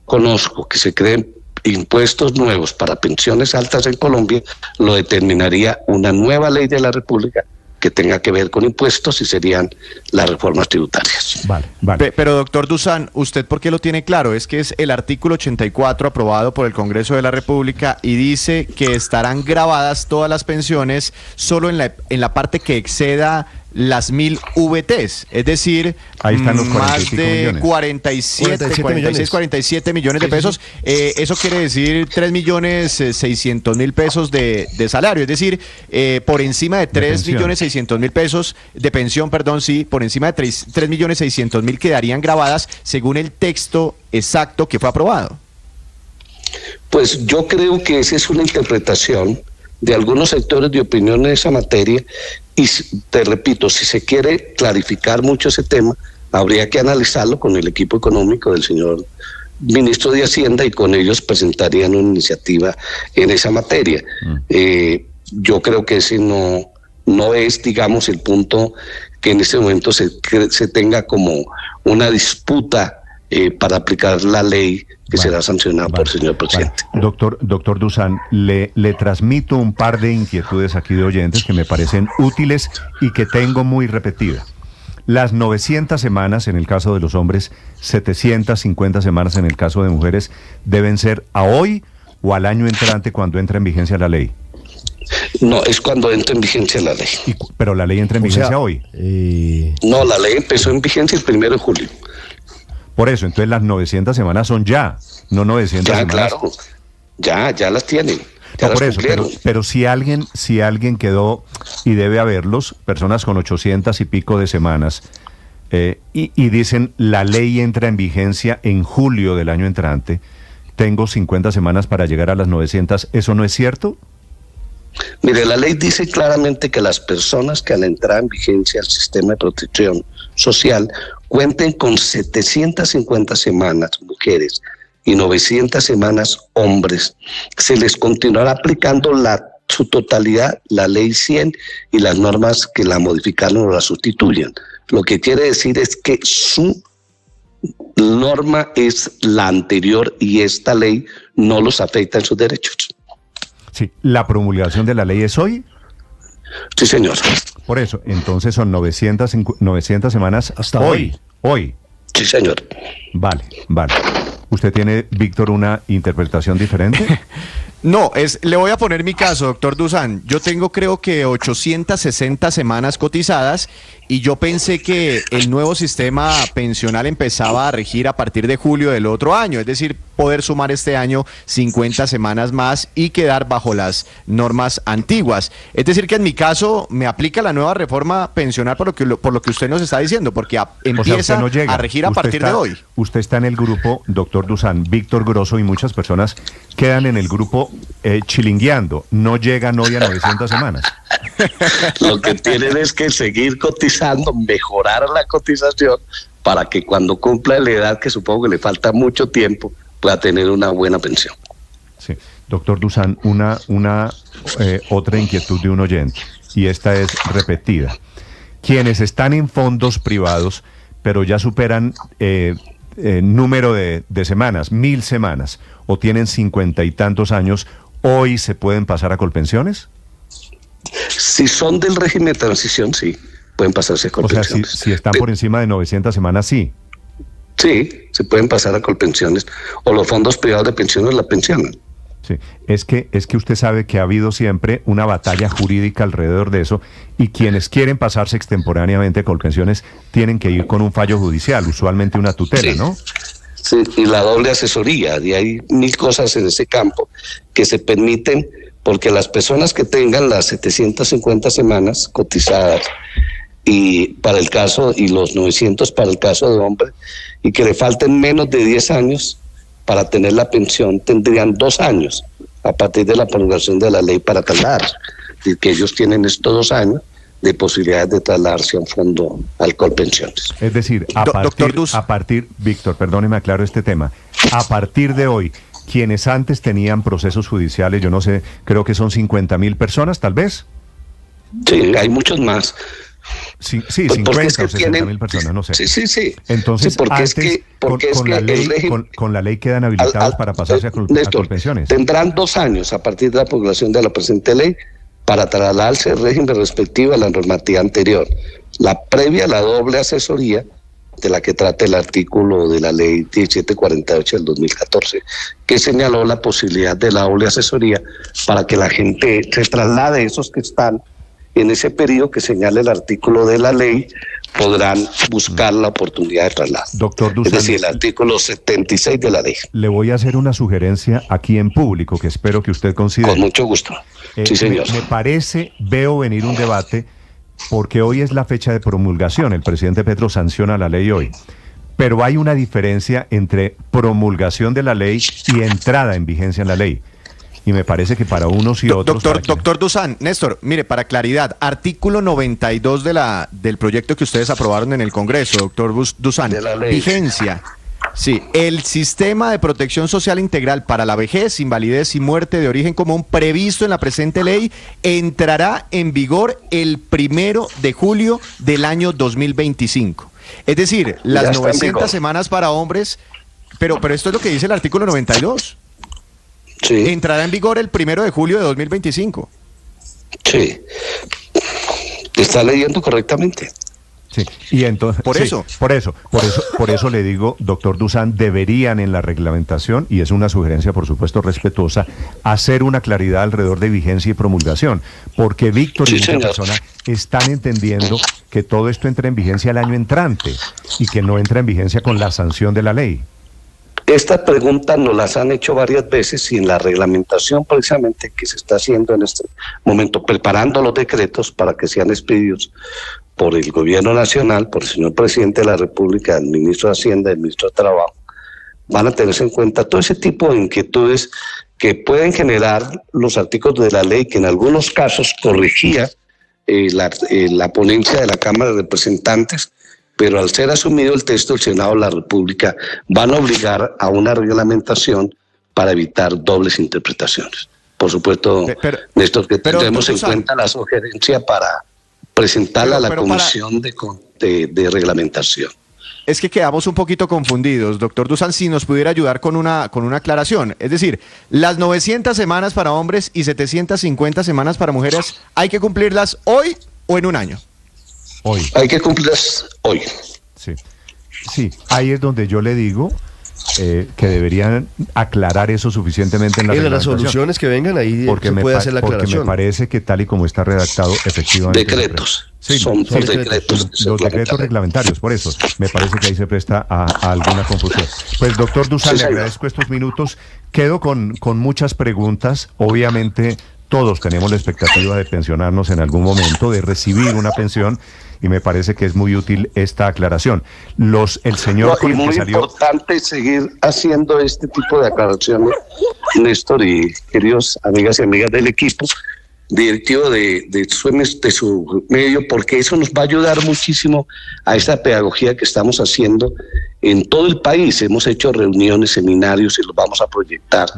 Speaker 6: conozco, que se creen impuestos nuevos para pensiones altas en Colombia, lo determinaría una nueva ley de la República que tenga que ver con impuestos y serían las reformas tributarias.
Speaker 7: Vale. Pero doctor Dusan, ¿usted por qué lo tiene claro? Es que es el artículo 84 aprobado por el Congreso de la República y dice que estarán grabadas todas las pensiones solo en la parte que exceda las 1000 VTs, es decir,
Speaker 3: ahí están los
Speaker 7: más de 47 millones de pesos. Eso quiere decir 3.600.000 pesos de salario, es decir, por encima de 3.600.000 pesos de pensión, por encima de 3.600.000 quedarían grabadas según el texto exacto que fue aprobado.
Speaker 6: Pues yo creo que esa es una interpretación de algunos sectores de opinión en esa materia y te repito, si se quiere clarificar mucho ese tema, habría que analizarlo con el equipo económico del señor ministro de Hacienda y con ellos presentarían una iniciativa en esa materia. Yo creo que ese no es, digamos, el punto que en este momento se tenga como una disputa para aplicar la ley que será sancionada por el señor presidente.
Speaker 3: Doctor Dusan, le transmito un par de inquietudes aquí de oyentes que me parecen útiles y que tengo muy repetidas. Las 900 semanas en el caso de los hombres, 750 semanas en el caso de mujeres, ¿deben ser a hoy o al año entrante cuando entra en vigencia la ley?
Speaker 6: No, es cuando entra en vigencia la ley.
Speaker 3: Pero la ley entra en vigencia hoy.
Speaker 6: No, la ley empezó en vigencia el 1 de julio.
Speaker 3: Por eso, entonces las 900 semanas son ya, no 900
Speaker 6: ya,
Speaker 3: semanas.
Speaker 6: Claro, ya las tienen.
Speaker 3: No, por eso, pero si alguien quedó, y debe haberlos, personas con 800 y pico de semanas, y dicen la ley entra en vigencia en julio del año entrante, tengo 50 semanas para llegar a las 900, ¿eso no es cierto?
Speaker 6: Mire, la ley dice claramente que las personas que al entrar en vigencia al sistema de protección social cuenten con 750 semanas mujeres y 900 semanas hombres, se les continuará aplicando su totalidad, la ley 100 y las normas que la modificaron o la sustituyen. Lo que quiere decir es que su norma es la anterior y esta ley no los afecta en sus derechos.
Speaker 3: Sí, ¿la promulgación de la ley es hoy?
Speaker 6: Sí, señor.
Speaker 3: Por eso, entonces son 900 semanas
Speaker 9: hasta
Speaker 3: hoy.
Speaker 6: Sí, señor.
Speaker 3: Vale. ¿Usted tiene, Víctor, una interpretación diferente?
Speaker 7: No, le voy a poner mi caso, doctor Dusan. Yo tengo creo que 860 semanas cotizadas y yo pensé que el nuevo sistema pensional empezaba a regir a partir de julio del otro año, es decir, poder sumar este año 50 semanas más y quedar bajo las normas antiguas. Es decir, que en mi caso me aplica la nueva reforma pensional por lo que usted nos está diciendo, porque empieza a regir a partir de hoy.
Speaker 3: Usted está en el grupo, doctor Dusan, Víctor Grosso y muchas personas quedan en el grupo chilingueando, no llegan hoy a 900 semanas.
Speaker 6: Lo que tienen es que seguir cotizando, mejorar la cotización para que cuando cumpla la edad, que supongo que le falta mucho tiempo, pueda tener una buena pensión.
Speaker 3: Sí, doctor Dusan, otra inquietud de un oyente, y esta es repetida. Quienes están en fondos privados, pero ya superan número de semanas, 1000 semanas, o tienen 50 y tantos años, ¿hoy se pueden pasar a Colpensiones?
Speaker 6: Si son del régimen de transición, sí, pueden pasarse a Colpensiones.
Speaker 3: O sea, si están por encima de 900 semanas, sí.
Speaker 6: Sí, se pueden pasar a Colpensiones, o los fondos privados de pensiones la pensionan.
Speaker 3: Sí, es que usted sabe que ha habido siempre una batalla jurídica alrededor de eso, y quienes quieren pasarse extemporáneamente a Colpensiones tienen que ir con un fallo judicial, usualmente una tutela,
Speaker 6: sí,
Speaker 3: ¿no?
Speaker 6: Sí, y la doble asesoría, y hay 1000 cosas en ese campo que se permiten, porque las personas que tengan las 750 semanas cotizadas y para el caso, y los 900 para el caso de hombre, y que le falten menos de 10 años para tener la pensión, tendrían 2 años a partir de la promulgación de la ley para trasladarse. Es decir, que ellos tienen estos 2 años de posibilidades de trasladarse a un fondo al Colpensiones.
Speaker 3: Es decir, a partir, Víctor, perdóneme, aclaro este tema, a partir de hoy, quienes antes tenían procesos judiciales, yo no sé, creo que son 50.000 personas, tal vez.
Speaker 6: Sí, hay muchos más.
Speaker 3: Sí, 50 o 60.000 personas, no sé.
Speaker 6: Sí.
Speaker 3: Entonces,
Speaker 6: sí, porque
Speaker 3: con la ley quedan habilitados para pasarse a Colpensiones.
Speaker 6: Tendrán 2 años a partir de la promulgación de la presente ley para trasladarse el régimen respectivo a la normativa anterior. La previa, la doble asesoría, de la que trata el artículo de la ley 1748 del 2014, que señaló la posibilidad de la doble asesoría para que la gente se traslade, esos que están en ese periodo que señala el artículo de la ley, podrán buscar la oportunidad de traslado.
Speaker 3: Doctor Dusan,
Speaker 6: es decir, el artículo 76 de la ley.
Speaker 3: Le voy a hacer una sugerencia aquí en público que espero que usted considere.
Speaker 6: Con mucho gusto. Sí, señor.
Speaker 3: Veo venir un debate, porque hoy es la fecha de promulgación, el presidente Petro sanciona la ley hoy, pero hay una diferencia entre promulgación de la ley y entrada en vigencia en la ley. Y me parece que para unos y otros...
Speaker 7: Doctor Dusan, Néstor, mire, para claridad, artículo 92 del proyecto que ustedes aprobaron en el Congreso, doctor Dusan, vigencia, Sí, el sistema de protección social integral para la vejez, invalidez y muerte de origen común previsto en la presente ley entrará en vigor el 1 de julio del año 2025. Es decir, las 900 semanas para hombres, pero esto es lo que dice el artículo 92.
Speaker 6: Sí.
Speaker 7: Entrará en vigor el 1 de julio de 2025.
Speaker 6: Sí. Está leyendo correctamente.
Speaker 3: Sí, y entonces por eso le digo, doctor Dusan, deberían en la reglamentación, y es una sugerencia por supuesto respetuosa, hacer una claridad alrededor de vigencia y promulgación, porque Víctor y muchas personas están entendiendo que todo esto entra en vigencia el año entrante y que no entra en vigencia con la sanción de la ley.
Speaker 6: Esta pregunta nos las han hecho varias veces y en la reglamentación precisamente que se está haciendo en este momento, preparando los decretos para que sean expedidos por el gobierno nacional, por el señor presidente de la República, el ministro de Hacienda, el ministro de Trabajo, van a tenerse en cuenta todo ese tipo de inquietudes que pueden generar los artículos de la ley que en algunos casos corregía la ponencia de la Cámara de Representantes, pero al ser asumido el texto del Senado de la República van a obligar a una reglamentación para evitar dobles interpretaciones. Por supuesto, Néstor, que tendremos en cuenta la sugerencia para presentarla a la Comisión de Reglamentación.
Speaker 7: Es que quedamos un poquito confundidos, doctor Dusan, si nos pudiera ayudar con una aclaración. Es decir, las 900 semanas para hombres y 750 semanas para mujeres, ¿hay que cumplirlas hoy o en un año?
Speaker 3: Hoy.
Speaker 6: Hay que cumplirlas hoy.
Speaker 3: Sí, ahí es donde yo le digo que deberían aclarar eso suficientemente en la reglamentación.
Speaker 9: Las soluciones que vengan ahí
Speaker 3: porque
Speaker 9: se puede hacer la aclaración.
Speaker 3: Porque me parece que tal y como está redactado, efectivamente...
Speaker 6: Decretos.
Speaker 3: Son decretos. Los decretos reglamentarios, por eso me parece que ahí se presta a alguna confusión. Pues doctor Dusan, le agradezco estos minutos. Quedo con muchas preguntas. Obviamente todos tenemos la expectativa de pensionarnos en algún momento, de recibir una pensión, y me parece que es muy útil esta aclaración. El señor
Speaker 6: con el que salió... Es muy importante seguir haciendo este tipo de aclaraciones, Néstor y queridos amigas y amigas del equipo directivo de su medio, porque eso nos va a ayudar muchísimo a esta pedagogía que estamos haciendo en todo el país. Hemos hecho reuniones, seminarios y los vamos a proyectar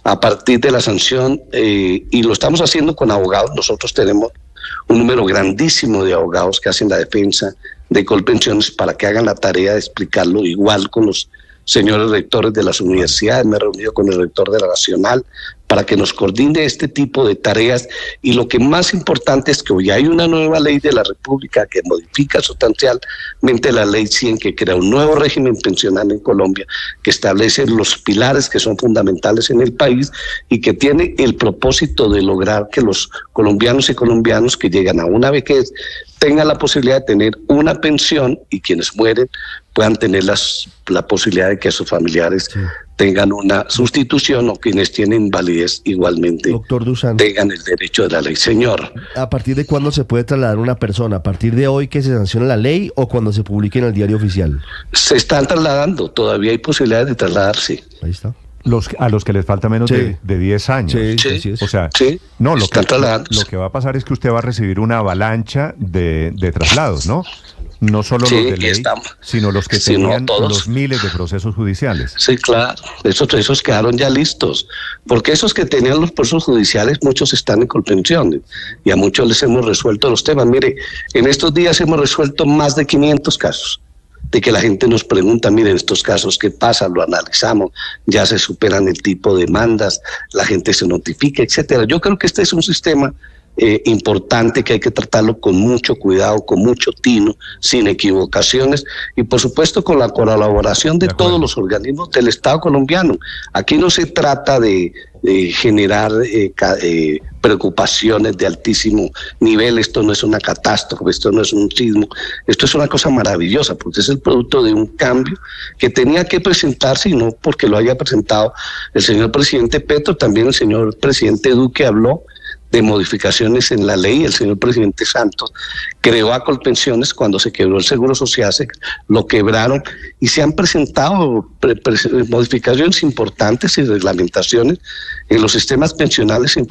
Speaker 6: a partir de la sanción y lo estamos haciendo con abogados. Nosotros tenemos un número grandísimo de abogados que hacen la defensa de Colpensiones para que hagan la tarea de explicarlo, igual con los señores rectores de las universidades. Me he reunido con el rector de la Nacional para que nos coordine este tipo de tareas, y lo que más importante es que hoy hay una nueva ley de la República que modifica sustancialmente la ley 100, que crea un nuevo régimen pensional en Colombia, que establece los pilares que son fundamentales en el país y que tiene el propósito de lograr que los colombianos y colombianas que llegan a una vejez tengan la posibilidad de tener una pensión, y quienes mueren puedan tener la posibilidad de que sus familiares tengan una sustitución, o quienes tienen invalidez igualmente,
Speaker 9: doctor Dusan,
Speaker 6: tengan el derecho de la ley. Señor.
Speaker 9: ¿A partir de cuándo se puede trasladar una persona? ¿A partir de hoy que se sanciona la ley o cuando se publique en el diario oficial?
Speaker 6: Se están trasladando, todavía hay posibilidades de trasladarse.
Speaker 9: Ahí está.
Speaker 3: A los que les falta menos de 10 años.
Speaker 9: Sí.
Speaker 3: O sea, no, lo que va a pasar es que usted va a recibir una avalancha de traslados, ¿no? No solo los de ley, sino los que tenían los miles de procesos judiciales.
Speaker 6: Sí, claro. Esos quedaron ya listos. Porque esos que tenían los procesos judiciales, muchos están en Colpensiones. Y a muchos les hemos resuelto los temas. Mire, en estos días hemos resuelto más de 500 casos. De que la gente nos pregunta, miren, estos casos, ¿qué pasa? Lo analizamos, ya se superan el tipo de demandas, la gente se notifica, etcétera. Yo creo que este es un sistema importante que hay que tratarlo con mucho cuidado, con mucho tino, sin equivocaciones, y por supuesto con la colaboración de todos los organismos del Estado colombiano. Aquí no se trata de generar preocupaciones de altísimo nivel. Esto no es una catástrofe, esto no es un sismo, esto es una cosa maravillosa, porque es el producto de un cambio que tenía que presentarse, y no porque lo haya presentado el señor presidente Petro. También el señor presidente Duque habló de modificaciones en la ley. El señor presidente Santos creó a Colpensiones cuando se quebró el Seguro Social, lo quebraron, y se han presentado modificaciones importantes y reglamentaciones en los sistemas pensionales en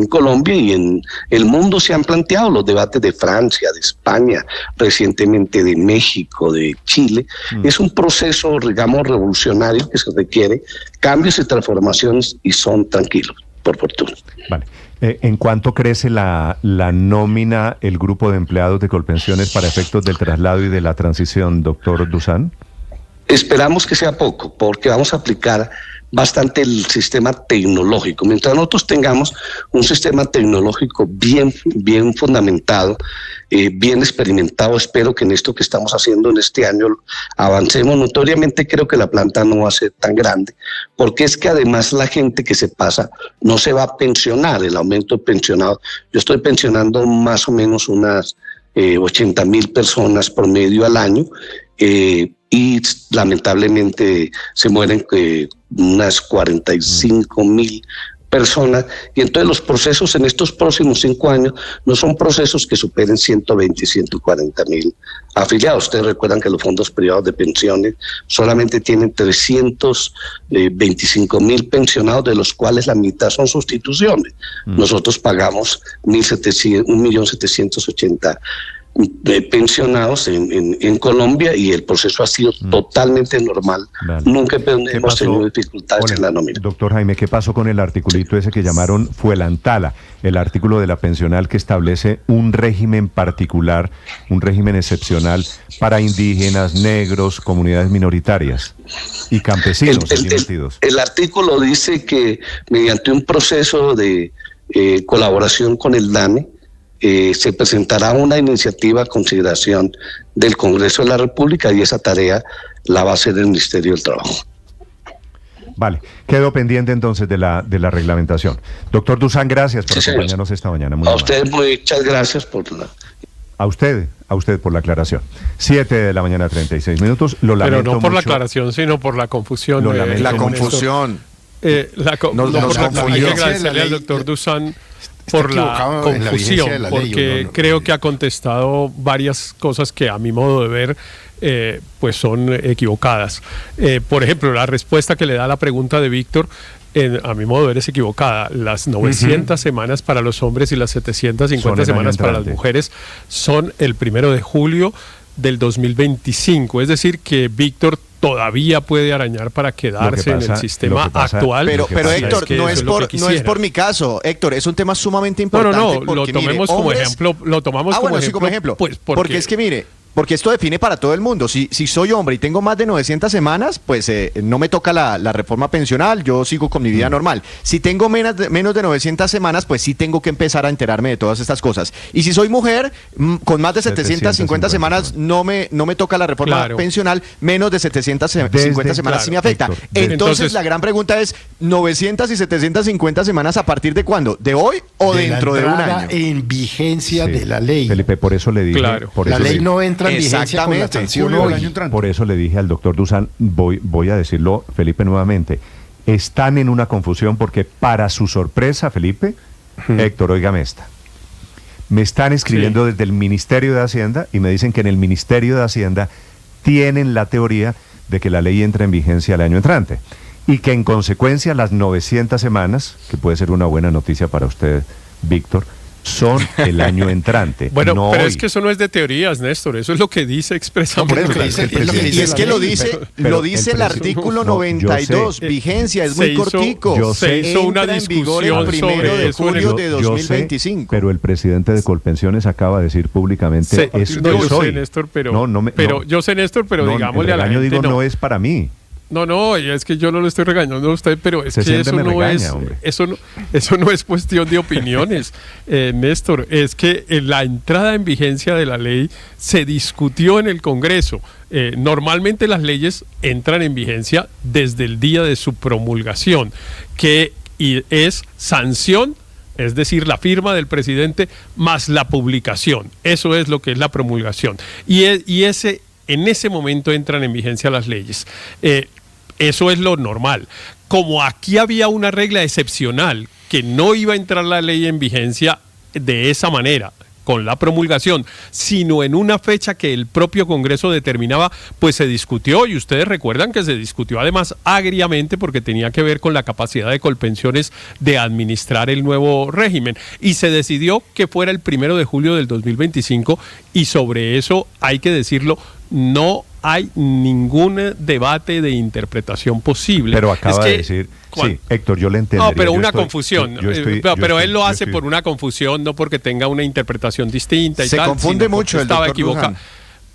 Speaker 6: Colombia y en el mundo. Se han planteado los debates de Francia, de España, recientemente de México, de Chile. Es un proceso, digamos, revolucionario que se requiere cambios y transformaciones, y son tranquilos, por fortuna.
Speaker 3: Vale. ¿En cuánto crece la nómina, el grupo de empleados de Colpensiones para efectos del traslado y de la transición, doctor Dusan?
Speaker 6: Esperamos que sea poco, porque vamos a aplicar bastante el sistema tecnológico. Mientras nosotros tengamos un sistema tecnológico bien fundamentado, bien experimentado, espero que en esto que estamos haciendo en este año avancemos. Notoriamente creo que la planta no va a ser tan grande, porque es que además la gente que se pasa no se va a pensionar, el aumento de pensionados. Yo estoy pensionando más o menos unas 80,000 personas promedio al año, y lamentablemente se mueren unas 45,000 personas, y entonces los procesos en estos próximos 5 años no son procesos que superen 120, 140,000 afiliados. Ustedes recuerdan que los fondos privados de pensiones solamente tienen 325,000 pensionados, de los cuales la mitad son sustituciones. Nosotros pagamos 1.780.000 pensionados en Colombia, y el proceso ha sido totalmente normal.
Speaker 3: Vale.
Speaker 6: Nunca hemos tenido dificultades en la nómina.
Speaker 3: Doctor Jaime, ¿qué pasó con el articulito ese que llamaron Fuelantala, el artículo de la pensional que establece un régimen particular, un régimen excepcional para indígenas, negros, comunidades minoritarias y campesinos?
Speaker 6: El artículo dice que mediante un proceso de colaboración con el DANE, se presentará una iniciativa a consideración del Congreso de la República, y esa tarea la va a hacer el Ministerio del Trabajo.
Speaker 3: Vale, quedo pendiente entonces de la reglamentación. Doctor Dusan, gracias por acompañarnos esta mañana. Muy
Speaker 6: a ustedes muchas gracias por la...
Speaker 3: A usted por la aclaración. 7:36 a.m. Lo lamento.
Speaker 10: Pero no por
Speaker 3: mucho.
Speaker 10: la aclaración, sino por la confusión.
Speaker 7: La confusión.
Speaker 10: Hay que agradecerle al doctor Dusan por la confusión, porque creo que ha contestado varias cosas que a mi modo de ver pues son equivocadas. Por ejemplo, la respuesta que le da a la pregunta de Víctor, a mi modo de ver, es equivocada. Las 900 semanas para los hombres y las 750 semanas para las mujeres son el 1 de julio del 2025. Es decir, que Víctor todavía puede arañar para quedarse en el sistema actual.
Speaker 7: Pero Héctor, no es por mi caso, Héctor, es un tema sumamente importante.
Speaker 10: No, porque, lo tomemos como ejemplo. Lo tomamos como ejemplo.
Speaker 7: Sí, como ejemplo.
Speaker 10: Pues
Speaker 7: porque es que mire, porque esto define para todo el mundo. Si soy hombre y tengo más de 900 semanas, pues no me toca la reforma pensional, yo sigo con mi vida normal. Si tengo menos de 900 semanas, pues sí tengo que empezar a enterarme de todas estas cosas. Y si soy mujer, con más de 750 semanas, no me toca la reforma pensional, menos de 750 semanas sí me afecta.
Speaker 3: Héctor,
Speaker 7: entonces la gran pregunta es, ¿900 y 750 semanas a partir de cuándo? ¿De hoy o dentro de un año?
Speaker 11: En vigencia de la ley.
Speaker 3: Felipe, por eso le dije...
Speaker 11: La ley no entra en vigencia con la sanción hoy.
Speaker 3: Por eso le dije al doctor Dusan, voy a decirlo, Felipe, nuevamente, están en una confusión porque, para su sorpresa, Felipe, Héctor, óigame esta, me están escribiendo desde el Ministerio de Hacienda y me dicen que en el Ministerio de Hacienda tienen la teoría de que la ley entra en vigencia el año entrante y que en consecuencia las 900 semanas, que puede ser una buena noticia para usted, Víctor, son el año entrante.
Speaker 10: Bueno,
Speaker 3: no
Speaker 10: pero
Speaker 3: hoy.
Speaker 10: es que eso no es de teorías, Néstor, eso es lo que dice expresamente.
Speaker 7: Y es que lo dice el artículo 92, vigencia, es muy cortico.
Speaker 10: Se hizo una discusión sobre eso.
Speaker 7: Julio de 2025.
Speaker 3: Pero el presidente de Colpensiones acaba de decir públicamente eso.
Speaker 10: Yo sé, Néstor, pero digámosle a la gente,
Speaker 3: digo, no es para mí.
Speaker 10: No, es que yo no lo estoy regañando a usted, pero es que eso no es cuestión de opiniones, Néstor. Es que la entrada en vigencia de la ley se discutió en el Congreso. Normalmente las leyes entran en vigencia desde el día de su promulgación, que es sanción, es decir, la firma del presidente más la publicación. Eso es lo que es la promulgación. En ese momento entran en vigencia las leyes. Eso es lo normal. Como aquí había una regla excepcional que no iba a entrar la ley en vigencia de esa manera, con la promulgación, sino en una fecha que el propio Congreso determinaba, pues se discutió, y ustedes recuerdan que se discutió además agriamente porque tenía que ver con la capacidad de Colpensiones de administrar el nuevo régimen, y se decidió que fuera el 1 de julio del 2025, y sobre eso hay que decirlo, no hay ningún debate de interpretación posible.
Speaker 3: Pero acaba de decir... Sí, Héctor, yo le entiendo.
Speaker 10: No, pero confusión. Pero él lo hace por una confusión, no porque tenga una interpretación distinta y
Speaker 7: tal. Se confunde mucho el doctor
Speaker 10: Dusan.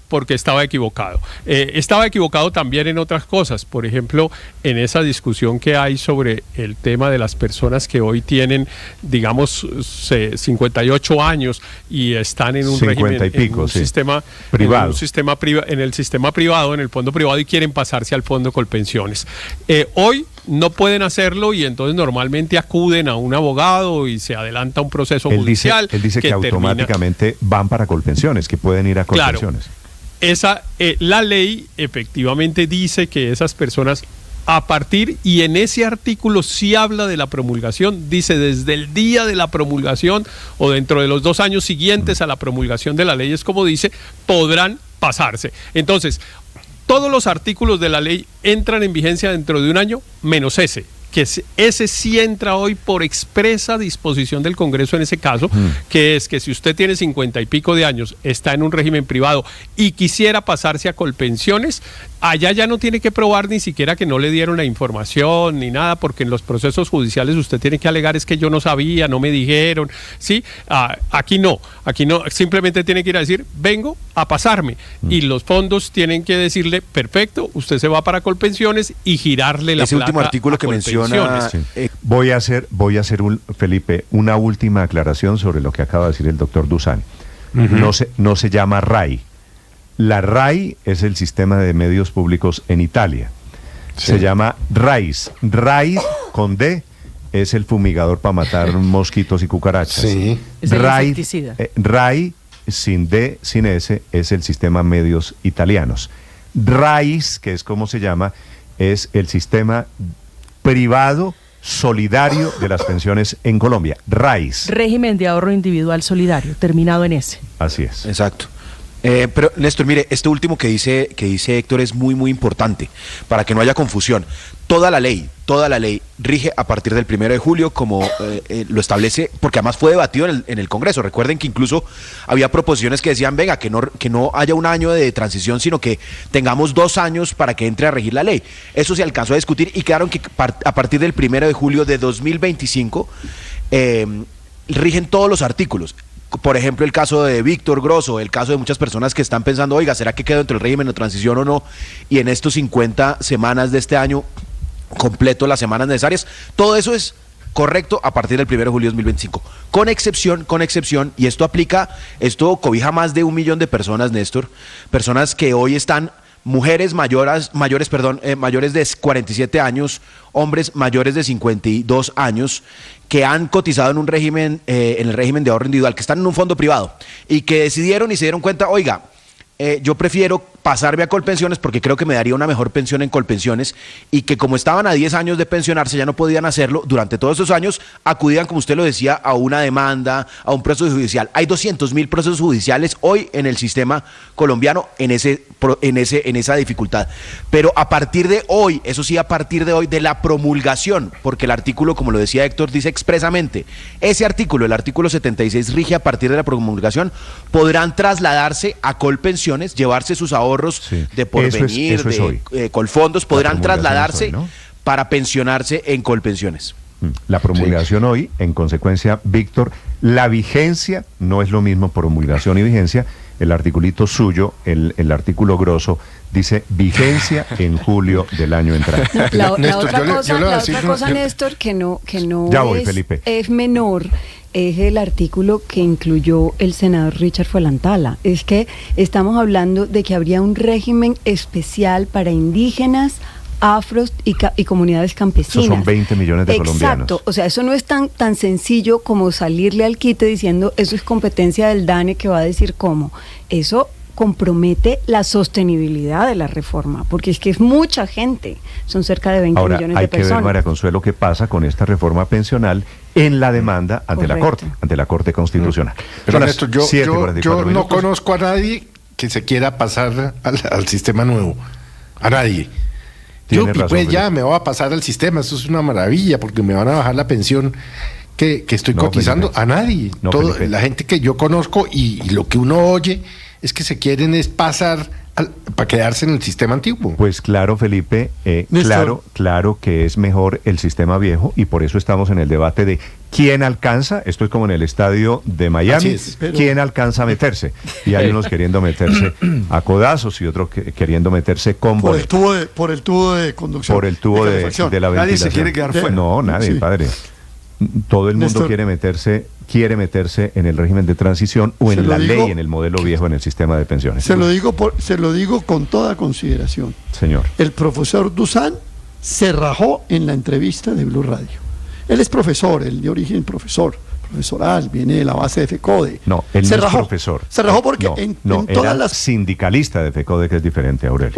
Speaker 10: Porque estaba equivocado. Estaba equivocado también en otras cosas. Por ejemplo, en esa discusión que hay sobre el tema de las personas que hoy tienen, digamos, 58 años y están en un régimen, en un sistema privado, en el sistema privado, en el fondo privado, y quieren pasarse al fondo Colpensiones. Hoy no pueden hacerlo y entonces normalmente acuden a un abogado y se adelanta un proceso judicial.
Speaker 3: Él dice que automáticamente van para Colpensiones, que pueden ir a Colpensiones.
Speaker 10: Claro. La ley efectivamente dice que esas personas a partir, y en ese artículo sí habla de la promulgación, dice desde el día de la promulgación o dentro de los 2 años siguientes a la promulgación de la ley, es como dice, podrán pasarse. Entonces, todos los artículos de la ley entran en vigencia dentro de un año, menos ese, que ese sí entra hoy por expresa disposición del Congreso en ese caso, que es que si usted tiene 50 y pico de años, está en un régimen privado y quisiera pasarse a Colpensiones, allá ya no tiene que probar ni siquiera que no le dieron la información ni nada, porque en los procesos judiciales usted tiene que alegar es que yo no sabía, no me dijeron, ¿sí? Aquí no, simplemente tiene que ir a decir, vengo a pasarme, y los fondos tienen que decirle, perfecto, usted se va para Colpensiones y girarle la plata.
Speaker 7: Ese último artículo que menciona...
Speaker 3: Voy a hacer Felipe, una última aclaración sobre lo que acaba de decir el doctor Dusan. No se llama RAI. La RAI es el sistema de medios públicos en Italia. Se llama RAIS. RAI con D es el fumigador para matar mosquitos y cucarachas.
Speaker 8: Sí. Es el insecticida.
Speaker 3: RAI sin D, sin S, es el sistema medios italianos. RAIS, que es como se llama, es el sistema privado solidario de las pensiones en Colombia. RAIS.
Speaker 12: Régimen de ahorro individual solidario, terminado en S.
Speaker 3: Así es.
Speaker 7: Exacto. Pero Néstor, mire, este último que dice Héctor es muy muy importante para que no haya confusión. Toda la ley rige a partir del 1 de julio como lo establece, porque además fue debatido en el Congreso. Recuerden que incluso había proposiciones que decían, venga, que no haya un año de transición, sino que tengamos 2 años para que entre a regir la ley. Eso se alcanzó a discutir y quedaron que a partir del 1 de julio de 2025 rigen todos los artículos. Por ejemplo, el caso de Víctor Grosso, el caso de muchas personas que están pensando, oiga, ¿será que quedo dentro del régimen de transición o no? Y en estos 50 semanas de este año, completo las semanas necesarias, todo eso es correcto a partir del 1 de julio de 2025. Con excepción, y esto cobija más de 1 millón de personas, Néstor, personas que hoy están... Mujeres mayores de 47 años, hombres mayores de 52 años, que han cotizado en un régimen, en el régimen de ahorro individual, que están en un fondo privado, y que decidieron y se dieron cuenta, oiga, yo prefiero pasarme a Colpensiones porque creo que me daría una mejor pensión en Colpensiones, y que como estaban a 10 años de pensionarse ya no podían hacerlo, durante todos esos años acudían, como usted lo decía, a una demanda, a un proceso judicial. Hay 200.000 procesos judiciales hoy en el sistema colombiano en esa dificultad. Pero a partir de hoy, eso sí, a partir de hoy, de la promulgación, porque el artículo, como lo decía Héctor, dice expresamente, ese artículo, el artículo 76, rige a partir de la promulgación, podrán trasladarse a Colpensiones, llevarse sus ahorros de porvenir, de Colfondos, podrán trasladarse hoy, ¿no?, para pensionarse en Colpensiones.
Speaker 3: La promulgación hoy, en consecuencia, Víctor, la vigencia no es lo mismo promulgación y vigencia. El articulito suyo, el artículo grosso, dice vigencia en julio del año entrante.
Speaker 13: La otra cosa, Néstor, que no
Speaker 3: ya voy, Felipe,
Speaker 13: es menor, es el artículo que incluyó el senador Richard Fuenlantala. Es que estamos hablando de que habría un régimen especial para indígenas, afros y comunidades campesinas.
Speaker 3: Eso son 20 millones de colombianos.
Speaker 13: Exacto, o sea, eso no es tan sencillo como salirle al quite diciendo eso es competencia del DANE que va a decir cómo. Eso compromete la sostenibilidad de la reforma, porque es que es mucha gente, son cerca de 20 millones de personas.
Speaker 3: Ahora, hay que ver, María Consuelo, qué pasa con esta reforma pensional en la demanda ante la Corte Constitucional.
Speaker 11: Pero Néstor, yo no conozco a nadie que se quiera pasar al sistema nuevo. A nadie. Yo pues ya me voy a pasar al sistema, eso es una maravilla, porque me van a bajar la pensión que estoy cotizando.
Speaker 3: Felipe.
Speaker 11: A nadie. La gente que yo conozco y lo que uno oye es que se quieren es pasar para quedarse en el sistema antiguo.
Speaker 3: Pues claro, Felipe, claro que es mejor el sistema viejo, y por eso estamos en el debate de quién alcanza. Esto es como en el estadio de Miami, quién alcanza a meterse, y hay unos queriendo meterse a codazos y otros queriendo meterse con
Speaker 14: por el tubo de conducción,
Speaker 3: por el tubo de la ventilación.
Speaker 4: Nadie se quiere quedar fuera.
Speaker 3: No, nadie, padre. Todo el mundo quiere meterse en el régimen de transición o en la ley, en el modelo viejo, en el sistema de pensiones.
Speaker 14: Se lo digo con toda consideración.
Speaker 3: Señor.
Speaker 14: El profesor Dusan se rajó en la entrevista de Blue Radio. Él es profesor, él de origen profesoral, viene de la base de FECODE.
Speaker 3: No, él no es profesor.
Speaker 14: Se rajó porque en todas las...
Speaker 3: sindicalista de FECODE, que es diferente, Aurelio.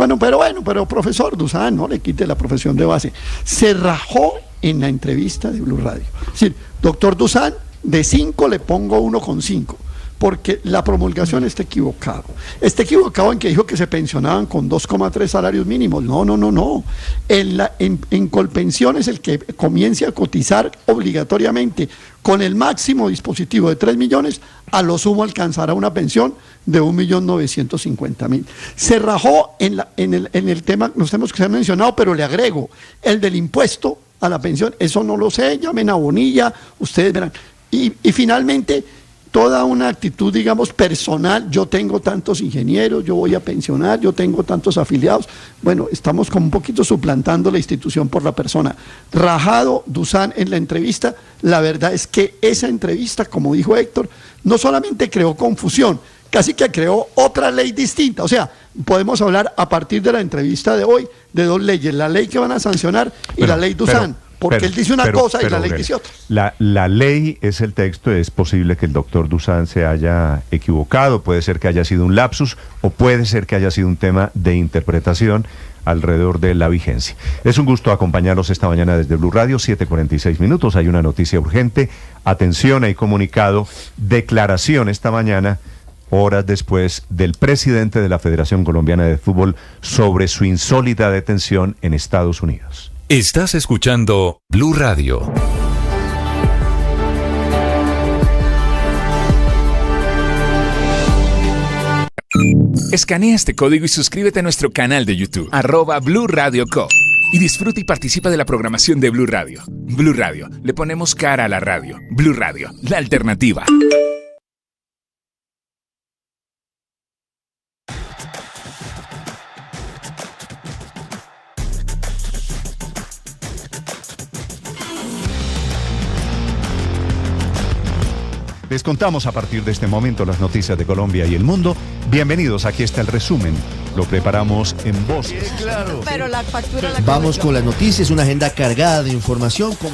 Speaker 14: Pero profesor Dusan, no le quite la profesión de base. Se rajó en la entrevista de Blue Radio. Es decir, doctor Dusan, de 5 le pongo 1,5, porque la promulgación está equivocado. Está equivocado en que dijo que se pensionaban con 2,3 salarios mínimos. No. En Colpensión es el que comience a cotizar obligatoriamente con el máximo dispositivo de 3 millones, a lo sumo alcanzará una pensión de 1.950.000. Se rajó en el tema, los temas que se han mencionado, pero le agrego el del impuesto a la pensión. Eso no lo sé, llamen a Bonilla, ustedes verán. Y finalmente, toda una actitud, digamos, personal. Yo tengo tantos ingenieros, yo voy a pensionar, yo tengo tantos afiliados. Bueno, estamos como un poquito suplantando la institución por la persona. Rajado Dusan en la entrevista. La verdad es que esa entrevista, como dijo Héctor, no solamente creó confusión, casi que creó otra ley distinta. O sea, podemos hablar a partir de la entrevista de hoy de dos leyes: la ley que van a sancionar y la ley Dusan. Porque él dice una cosa y la ley dice otra.
Speaker 3: La ley es el texto. Es posible que el doctor Dusan se haya equivocado, puede ser que haya sido un lapsus, o puede ser que haya sido un tema de interpretación alrededor de la vigencia. Es un gusto acompañarlos esta mañana desde Blue Radio, 7:46 minutos. Hay una noticia urgente. Atención, hay comunicado, declaración esta mañana, horas después, del presidente de la Federación Colombiana de Fútbol sobre su insólita detención en Estados Unidos.
Speaker 5: Estás escuchando Blue Radio.
Speaker 2: Escanea este código y suscríbete a nuestro canal de YouTube, @Blue Radio Co. Y disfruta y participa de la programación de Blue Radio. Blue Radio, le ponemos cara a la radio. Blue Radio, la alternativa.
Speaker 3: Les contamos a partir de este momento las noticias de Colombia y el mundo. Bienvenidos, aquí está el resumen. Lo preparamos en voces.
Speaker 9: Sí, claro.
Speaker 15: Pero la factura la
Speaker 9: Vamos con las noticias, una agenda cargada de información.
Speaker 15: Sin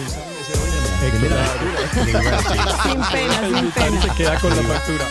Speaker 15: pena.
Speaker 10: Se queda con la factura.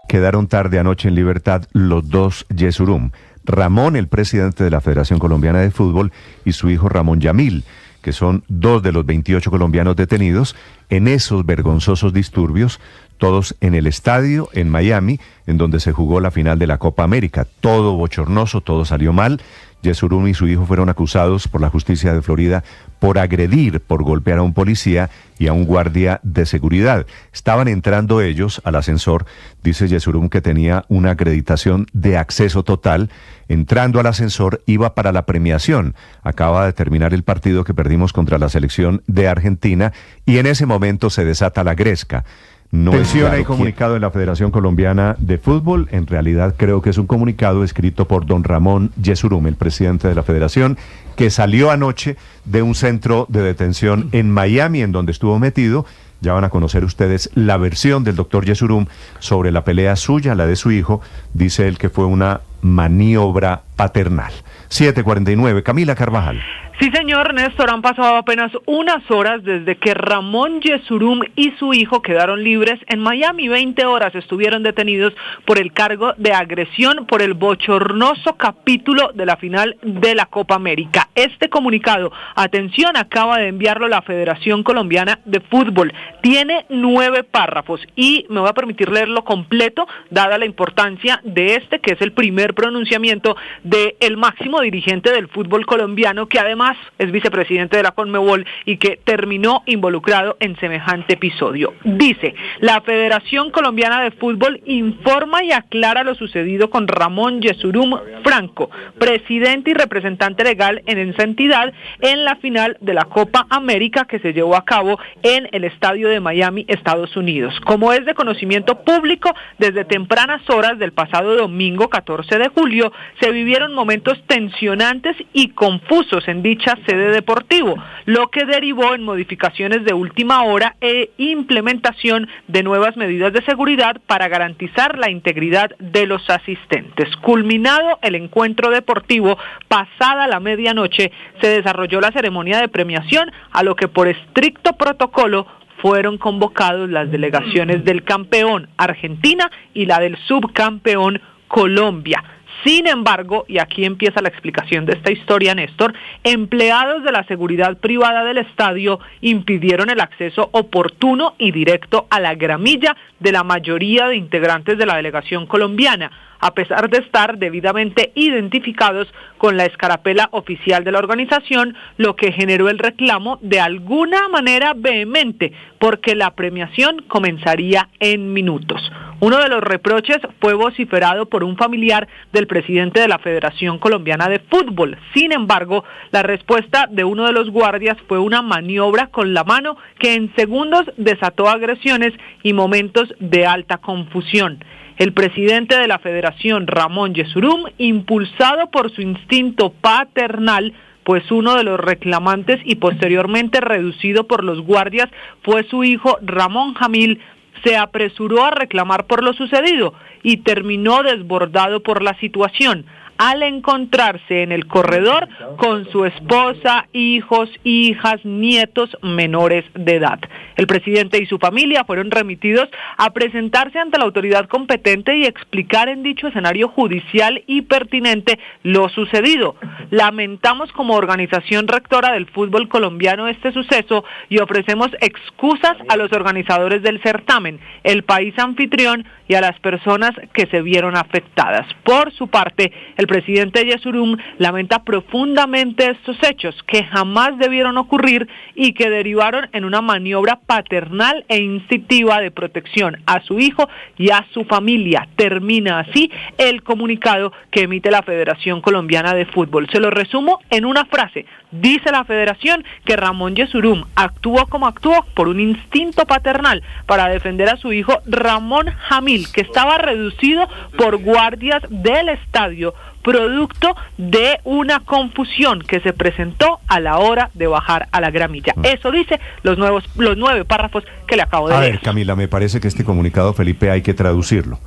Speaker 3: Quedaron tarde anoche en libertad los dos Yesurum. Ramón, el presidente de la Federación Colombiana de Fútbol, y su hijo Ramón Yamil, que son 2 de los 28 colombianos detenidos en esos vergonzosos disturbios, todos en el estadio en Miami, en donde se jugó la final de la Copa América. Todo bochornoso, todo salió mal. Yesurum y su hijo fueron acusados por la justicia de Florida por agredir, por golpear a un policía y a un guardia de seguridad. Estaban entrando ellos al ascensor. Dice Yesurum que tenía una acreditación de acceso total. Entrando al ascensor, iba para la premiación. Acaba de terminar el partido que perdimos contra la selección de Argentina, y en ese momento se desata la gresca. No Atención, hay comunicado en la Federación Colombiana de Fútbol. En realidad creo que es un comunicado escrito por don Ramón Yesurum, el presidente de la Federación, que salió anoche de un centro de detención en Miami, en donde estuvo metido. Ya van a conocer ustedes la versión del doctor Yesurum sobre la pelea suya, la de su hijo. Dice él que fue una maniobra paternal. 7:49, Camila Carvajal.
Speaker 16: Sí, señor Néstor, han pasado apenas unas horas desde que Ramón Yesurum y su hijo quedaron libres en Miami. 20 horas estuvieron detenidos por el cargo de agresión por el bochornoso capítulo de la final de la Copa América. Este comunicado, atención, acaba de enviarlo la Federación Colombiana de Fútbol. Tiene 9 párrafos y me voy a permitir leerlo completo, dada la importancia de este, que es el primer pronunciamiento del máximo dirigente del fútbol colombiano, que además es vicepresidente de la Conmebol y que terminó involucrado en semejante episodio. Dice: la Federación Colombiana de Fútbol informa y aclara lo sucedido con Ramón Yesurum Franco, presidente y representante legal en esa entidad, en la final de la Copa América que se llevó a cabo en el estadio de Miami, Estados Unidos. Como es de conocimiento público, desde tempranas horas del pasado domingo 14 de julio se vivieron momentos tensionantes y confusos en dicha sede deportivo, lo que derivó en modificaciones de última hora e implementación de nuevas medidas de seguridad para garantizar la integridad de los asistentes. Culminado el encuentro deportivo, pasada la medianoche, se desarrolló la ceremonia de premiación, a lo que por estricto protocolo fueron convocados las delegaciones del campeón Argentina y la del subcampeón Colombia. Sin embargo, y aquí empieza la explicación de esta historia, Néstor, empleados de la seguridad privada del estadio impidieron el acceso oportuno y directo a la gramilla de la mayoría de integrantes de la delegación colombiana, a pesar de estar debidamente identificados con la escarapela oficial de la organización, lo que generó el reclamo de alguna manera vehemente, porque la premiación comenzaría en minutos. Uno de los reproches fue vociferado por un familiar del presidente de la Federación Colombiana de Fútbol. Sin embargo, la respuesta de uno de los guardias fue una maniobra con la mano que en segundos desató agresiones y momentos de alta confusión. El presidente de la Federación, Ramón Yesurum, impulsado por su instinto paternal, pues uno de los reclamantes y posteriormente reducido por los guardias fue su hijo Ramón Jamil, se apresuró a reclamar por lo sucedido y terminó desbordado por la situación, al encontrarse en el corredor con su esposa, hijos, hijas, nietos menores de edad. El presidente y su familia fueron remitidos a presentarse ante la autoridad competente y explicar en dicho escenario judicial y pertinente lo sucedido. Lamentamos como organización rectora del fútbol colombiano este suceso y ofrecemos excusas a los organizadores del certamen, el país anfitrión y a las personas que se vieron afectadas. Por su parte, el presidente Yesurum lamenta profundamente estos hechos que jamás debieron ocurrir y que derivaron en una maniobra paternal e instintiva de protección a su hijo y a su familia. Termina así el comunicado que emite la Federación Colombiana de Fútbol. Se lo resumo en una frase. Dice la Federación que Ramón Yesurum actuó como actuó por un instinto paternal para defender a su hijo Ramón Jamil, que estaba reducido por guardias del estadio, producto de una confusión que se presentó a la hora de bajar a la gramilla. Eso dice los 9 párrafos que le acabo de leer.
Speaker 3: A ver, Camila, me parece que este comunicado, Felipe, hay que traducirlo.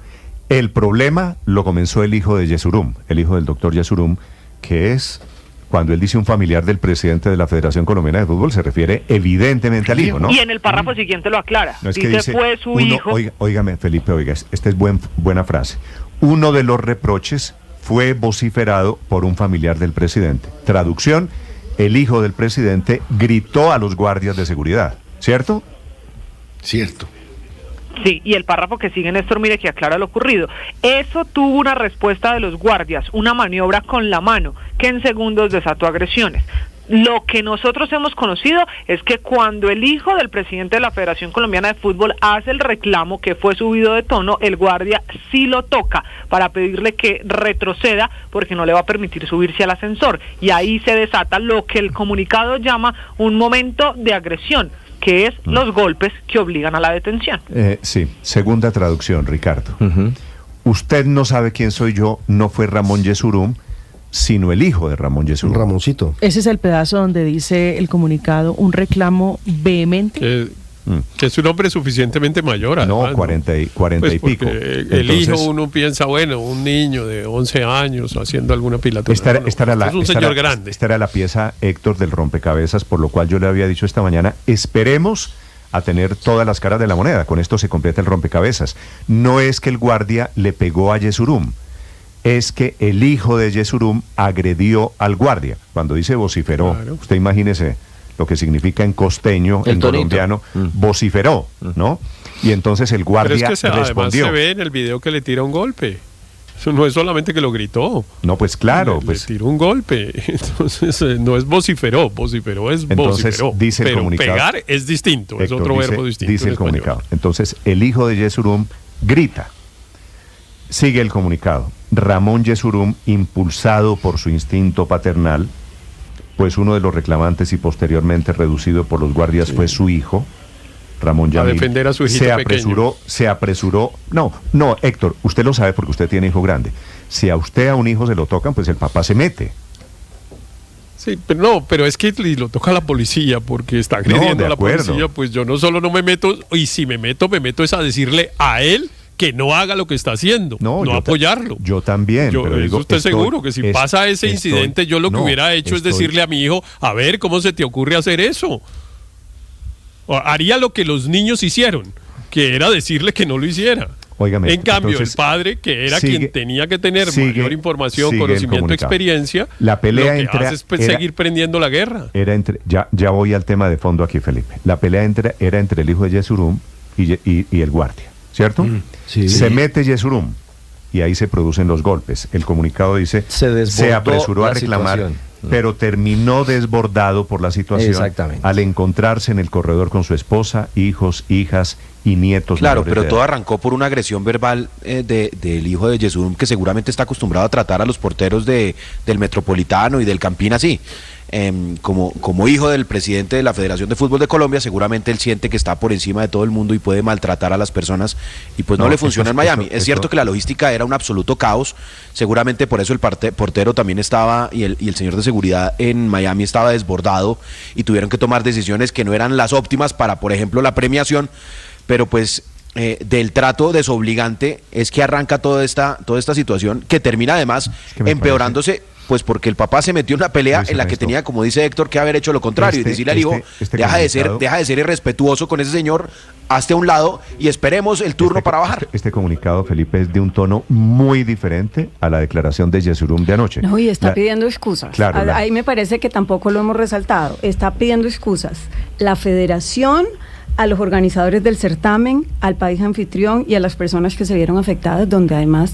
Speaker 3: El problema lo comenzó el hijo de Yesurum, el hijo del doctor Yesurum, que es... Cuando él dice un familiar del presidente de la Federación Colombiana de Fútbol, se refiere evidentemente al hijo, ¿no?
Speaker 16: Y en el párrafo siguiente lo aclara.
Speaker 3: No, es que dice fue su hijo. Óigame, Felipe, esta es buena frase. Uno de los reproches fue vociferado por un familiar del presidente. Traducción: el hijo del presidente gritó a los guardias de seguridad, ¿cierto?
Speaker 11: Cierto.
Speaker 16: Sí, y el párrafo que sigue, Néstor, mire que aclara lo ocurrido. Eso tuvo una respuesta de los guardias, una maniobra con la mano, que en segundos desató agresiones. Lo que nosotros hemos conocido es que cuando el hijo del presidente de la Federación Colombiana de Fútbol hace el reclamo que fue subido de tono, el guardia sí lo toca para pedirle que retroceda porque no le va a permitir subirse al ascensor. Y ahí se desata lo que el comunicado llama un momento de agresión, que es los golpes que obligan a la detención.
Speaker 3: Sí, segunda traducción, Ricardo. Usted no sabe quién soy yo, no fue Ramón Yesurum, sino el hijo de Ramón Yesurún.
Speaker 9: Ramoncito.
Speaker 12: Ese es el pedazo donde dice el comunicado, un reclamo vehemente.
Speaker 10: Que es un hombre suficientemente mayor. Además,
Speaker 3: no, 40 y pico.
Speaker 10: El hijo, uno piensa, bueno, un niño de 11 años haciendo alguna pilatonía. Es un señor grande.
Speaker 3: Esta era la pieza, Héctor, del rompecabezas, por lo cual yo le había dicho esta mañana, esperemos a tener todas las caras de la moneda. Con esto se completa el rompecabezas. No es que el guardia le pegó a Yesurún, es que el hijo de Yesurún agredió al guardia. Cuando dice vociferó, claro. Usted imagínese lo que significa en costeño, en colombiano, vociferó, ¿no? Y entonces el guardia respondió.
Speaker 10: Además se ve en el video que le tira un golpe. Eso no es solamente que lo gritó.
Speaker 3: No, pues claro.
Speaker 10: Le tiró un golpe. Entonces no es vociferó es vociferó.
Speaker 3: Dice el comunicado.
Speaker 10: Pegar es distinto, Héctor, es otro verbo distinto.
Speaker 3: Dice el comunicado. Entonces el hijo de Yesurún grita. Sigue el comunicado. Ramón Yesurún, impulsado por su instinto paternal, pues uno de los reclamantes y posteriormente reducido por los guardias fue su hijo, Ramón Yamil.
Speaker 10: A defender a su hijito pequeño.
Speaker 3: Se apresuró. No, Héctor, usted lo sabe porque usted tiene hijo grande. Si a usted a un hijo se lo tocan, pues el papá se mete.
Speaker 10: Sí, pero es que lo toca la policía porque está agrediendo a la policía, pues yo no solo no me meto, y si me meto es a decirle a él que no haga lo que está haciendo, no apoyarlo.
Speaker 3: Yo también.
Speaker 10: Estoy seguro que si pasa ese incidente, yo lo que hubiera hecho es decirle a mi hijo, a ver, ¿cómo se te ocurre hacer eso? Haría lo que los niños hicieron, que era decirle que no lo hiciera.
Speaker 3: Óigame,
Speaker 10: en cambio, el padre, que era quien tenía que tener mayor información, conocimiento, experiencia,
Speaker 3: la pelea
Speaker 10: lo que hace es seguir prendiendo la guerra.
Speaker 3: Ya voy al tema de fondo aquí, Felipe. La pelea era entre el hijo de Yesurún y el guardia, ¿cierto? Se mete Yesurún y ahí se producen los golpes. El comunicado dice, se apresuró a reclamar, pero terminó desbordado por la situación al encontrarse en el corredor con su esposa, hijos, hijas y nietos.
Speaker 17: Claro, pero todo arrancó por una agresión verbal del hijo de Yesurún, que seguramente está acostumbrado a tratar a los porteros del Metropolitano y del Campín así. Como hijo del presidente de la Federación de Fútbol de Colombia, seguramente él siente que está por encima de todo el mundo y puede maltratar a las personas, y pues no le funciona en Miami. Es cierto que la logística era un absoluto caos, seguramente por eso el portero también estaba, y el señor de seguridad en Miami estaba desbordado, y tuvieron que tomar decisiones que no eran las óptimas para, por ejemplo, la premiación, pero pues del trato desobligante es que arranca toda esta situación, que termina además empeorándose. Pues porque el papá se metió en una pelea en la que tenía, como dice Héctor, que haber hecho lo contrario y decirle al hijo, deja de ser irrespetuoso con ese señor, hazte a un lado y esperemos el turno para bajar.
Speaker 3: Este comunicado, Felipe, es de un tono muy diferente a la declaración de Yesurún de anoche.
Speaker 13: No, y está pidiendo excusas. Claro, ahí me parece que tampoco lo hemos resaltado. Está pidiendo excusas. La federación, a los organizadores del certamen, al país anfitrión y a las personas que se vieron afectadas, donde además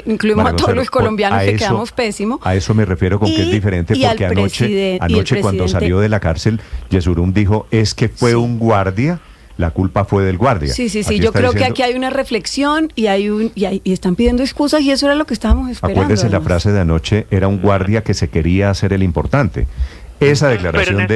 Speaker 13: incluimos a todos los colombianos que quedamos pésimos.
Speaker 3: A eso me refiero con que es diferente, porque anoche cuando salió de la cárcel, Yesurún dijo, es que fue un guardia, la culpa fue del guardia.
Speaker 13: Sí, yo creo que aquí hay una reflexión y están pidiendo excusas, y eso era lo que estábamos esperando.
Speaker 3: Acuérdese, la frase de anoche era un guardia que se quería hacer el importante. Esa declaración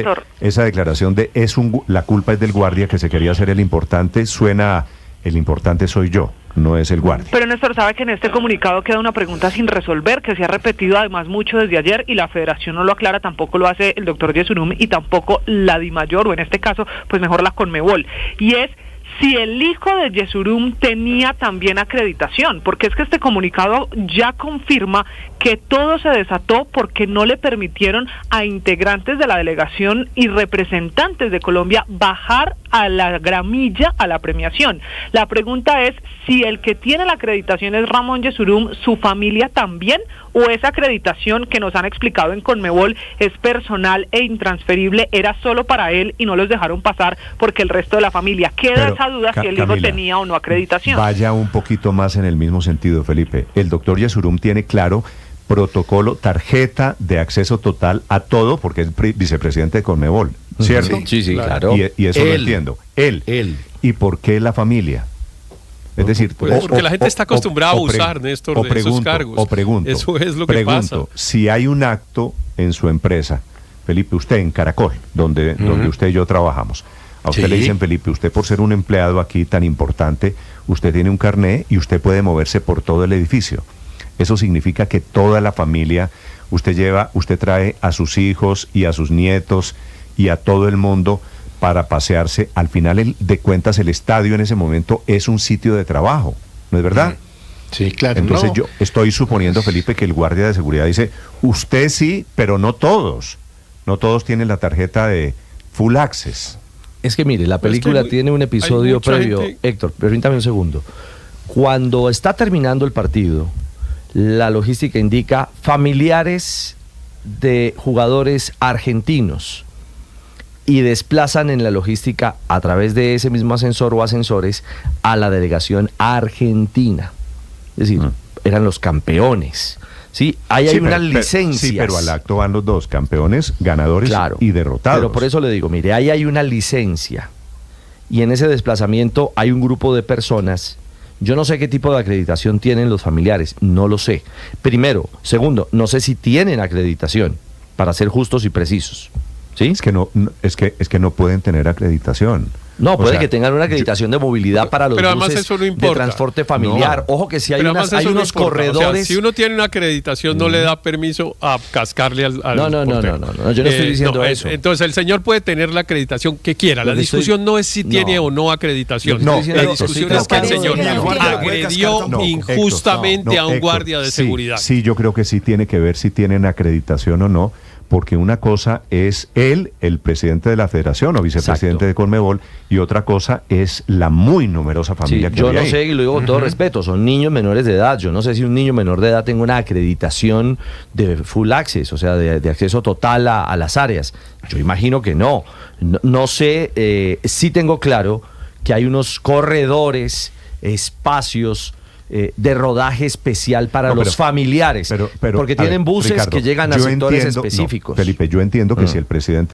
Speaker 3: la culpa es del guardia que se quería hacer el importante, suena, el importante soy yo, no es el guardia.
Speaker 16: Pero Néstor, sabe que en este comunicado queda una pregunta sin resolver, que se ha repetido además mucho desde ayer, y la federación no lo aclara, tampoco lo hace el doctor Yesurún y tampoco la DIMAYOR, o en este caso, pues mejor la Conmebol, y es si el hijo de Yesurún tenía también acreditación, porque es que este comunicado ya confirma que todo se desató porque no le permitieron a integrantes de la delegación y representantes de Colombia bajar a la gramilla a la premiación. La pregunta es si el que tiene la acreditación es Ramón Yesurún, ¿su familia también? ¿O esa acreditación que nos han explicado en Conmebol es personal e intransferible, era solo para él y no los dejaron pasar porque el resto de la familia? Queda esa duda si el hijo tenía o no acreditación.
Speaker 3: Vaya un poquito más en el mismo sentido, Felipe. El doctor Yesurún tiene claro protocolo, tarjeta de acceso total a todo, porque es vicepresidente de Conmebol, ¿cierto?
Speaker 1: Sí, claro.
Speaker 3: Y eso lo entiendo. Él. ¿Y por qué la familia? Es decir,
Speaker 10: porque la gente está acostumbrada a abusar, Néstor, de esos cargos. Eso es lo que pasa.
Speaker 3: Si hay un acto en su empresa, Felipe, usted en Caracol, donde usted y yo trabajamos, a usted le dicen, Felipe, usted por ser un empleado aquí tan importante, usted tiene un carné y usted puede moverse por todo el edificio. Eso significa que toda la familia, usted trae a sus hijos y a sus nietos y a todo el mundo para pasearse. Al final de cuentas, el estadio en ese momento es un sitio de trabajo, ¿no es verdad?
Speaker 11: Sí, claro.
Speaker 3: Entonces
Speaker 11: no.
Speaker 3: yo estoy suponiendo, Felipe, que el guardia de seguridad dice, usted sí, pero no todos. No todos tienen la tarjeta de full access.
Speaker 1: Es que mire, la película tiene un episodio previo. Héctor, permítame un segundo. Cuando está terminando el partido, la logística indica familiares de jugadores argentinos y desplazan en la logística a través de ese mismo ascensor o ascensores a la delegación argentina. Es decir, eran los campeones. ¿Sí? Hay unas licencias.
Speaker 3: Sí, pero al acto van los dos, campeones, ganadores y derrotados.
Speaker 1: Pero por eso le digo, mire, ahí hay una licencia y en ese desplazamiento hay un grupo de personas. Yo no sé qué tipo de acreditación tienen los familiares, no lo sé. Primero. Segundo, no sé si tienen acreditación, para ser justos y precisos. ¿Sí?
Speaker 3: Es que no pueden tener acreditación.
Speaker 1: No, puede que tengan una acreditación de movilidad para los buses de transporte familiar.
Speaker 10: No.
Speaker 1: Ojo que si hay unos
Speaker 10: no
Speaker 1: corredores...
Speaker 10: O sea, si uno tiene una acreditación, no le da permiso a cascarle al
Speaker 1: No, yo no estoy diciendo eso.
Speaker 10: Entonces, el señor puede tener la acreditación que quiera. La discusión no es si tiene o no acreditación. La discusión es que el señor agredió injustamente a un guardia de seguridad.
Speaker 3: Sí, yo creo que sí tiene que ver si tienen acreditación o no, porque una cosa es él, el presidente de la federación o vicepresidente de Conmebol, y otra cosa es la muy numerosa familia que
Speaker 1: yo
Speaker 3: hay
Speaker 1: no
Speaker 3: ahí.
Speaker 1: sé, y lo digo con todo respeto, son niños menores de edad. Yo no sé si un niño menor de edad tenga una acreditación de full access, o sea, de acceso total a las áreas. Yo imagino que no. No sé, sí tengo claro que hay unos corredores, espacios de rodaje especial para los familiares, porque tienen buses, Ricardo, que llegan a sectores específicos.
Speaker 3: Felipe, yo entiendo que si el presidente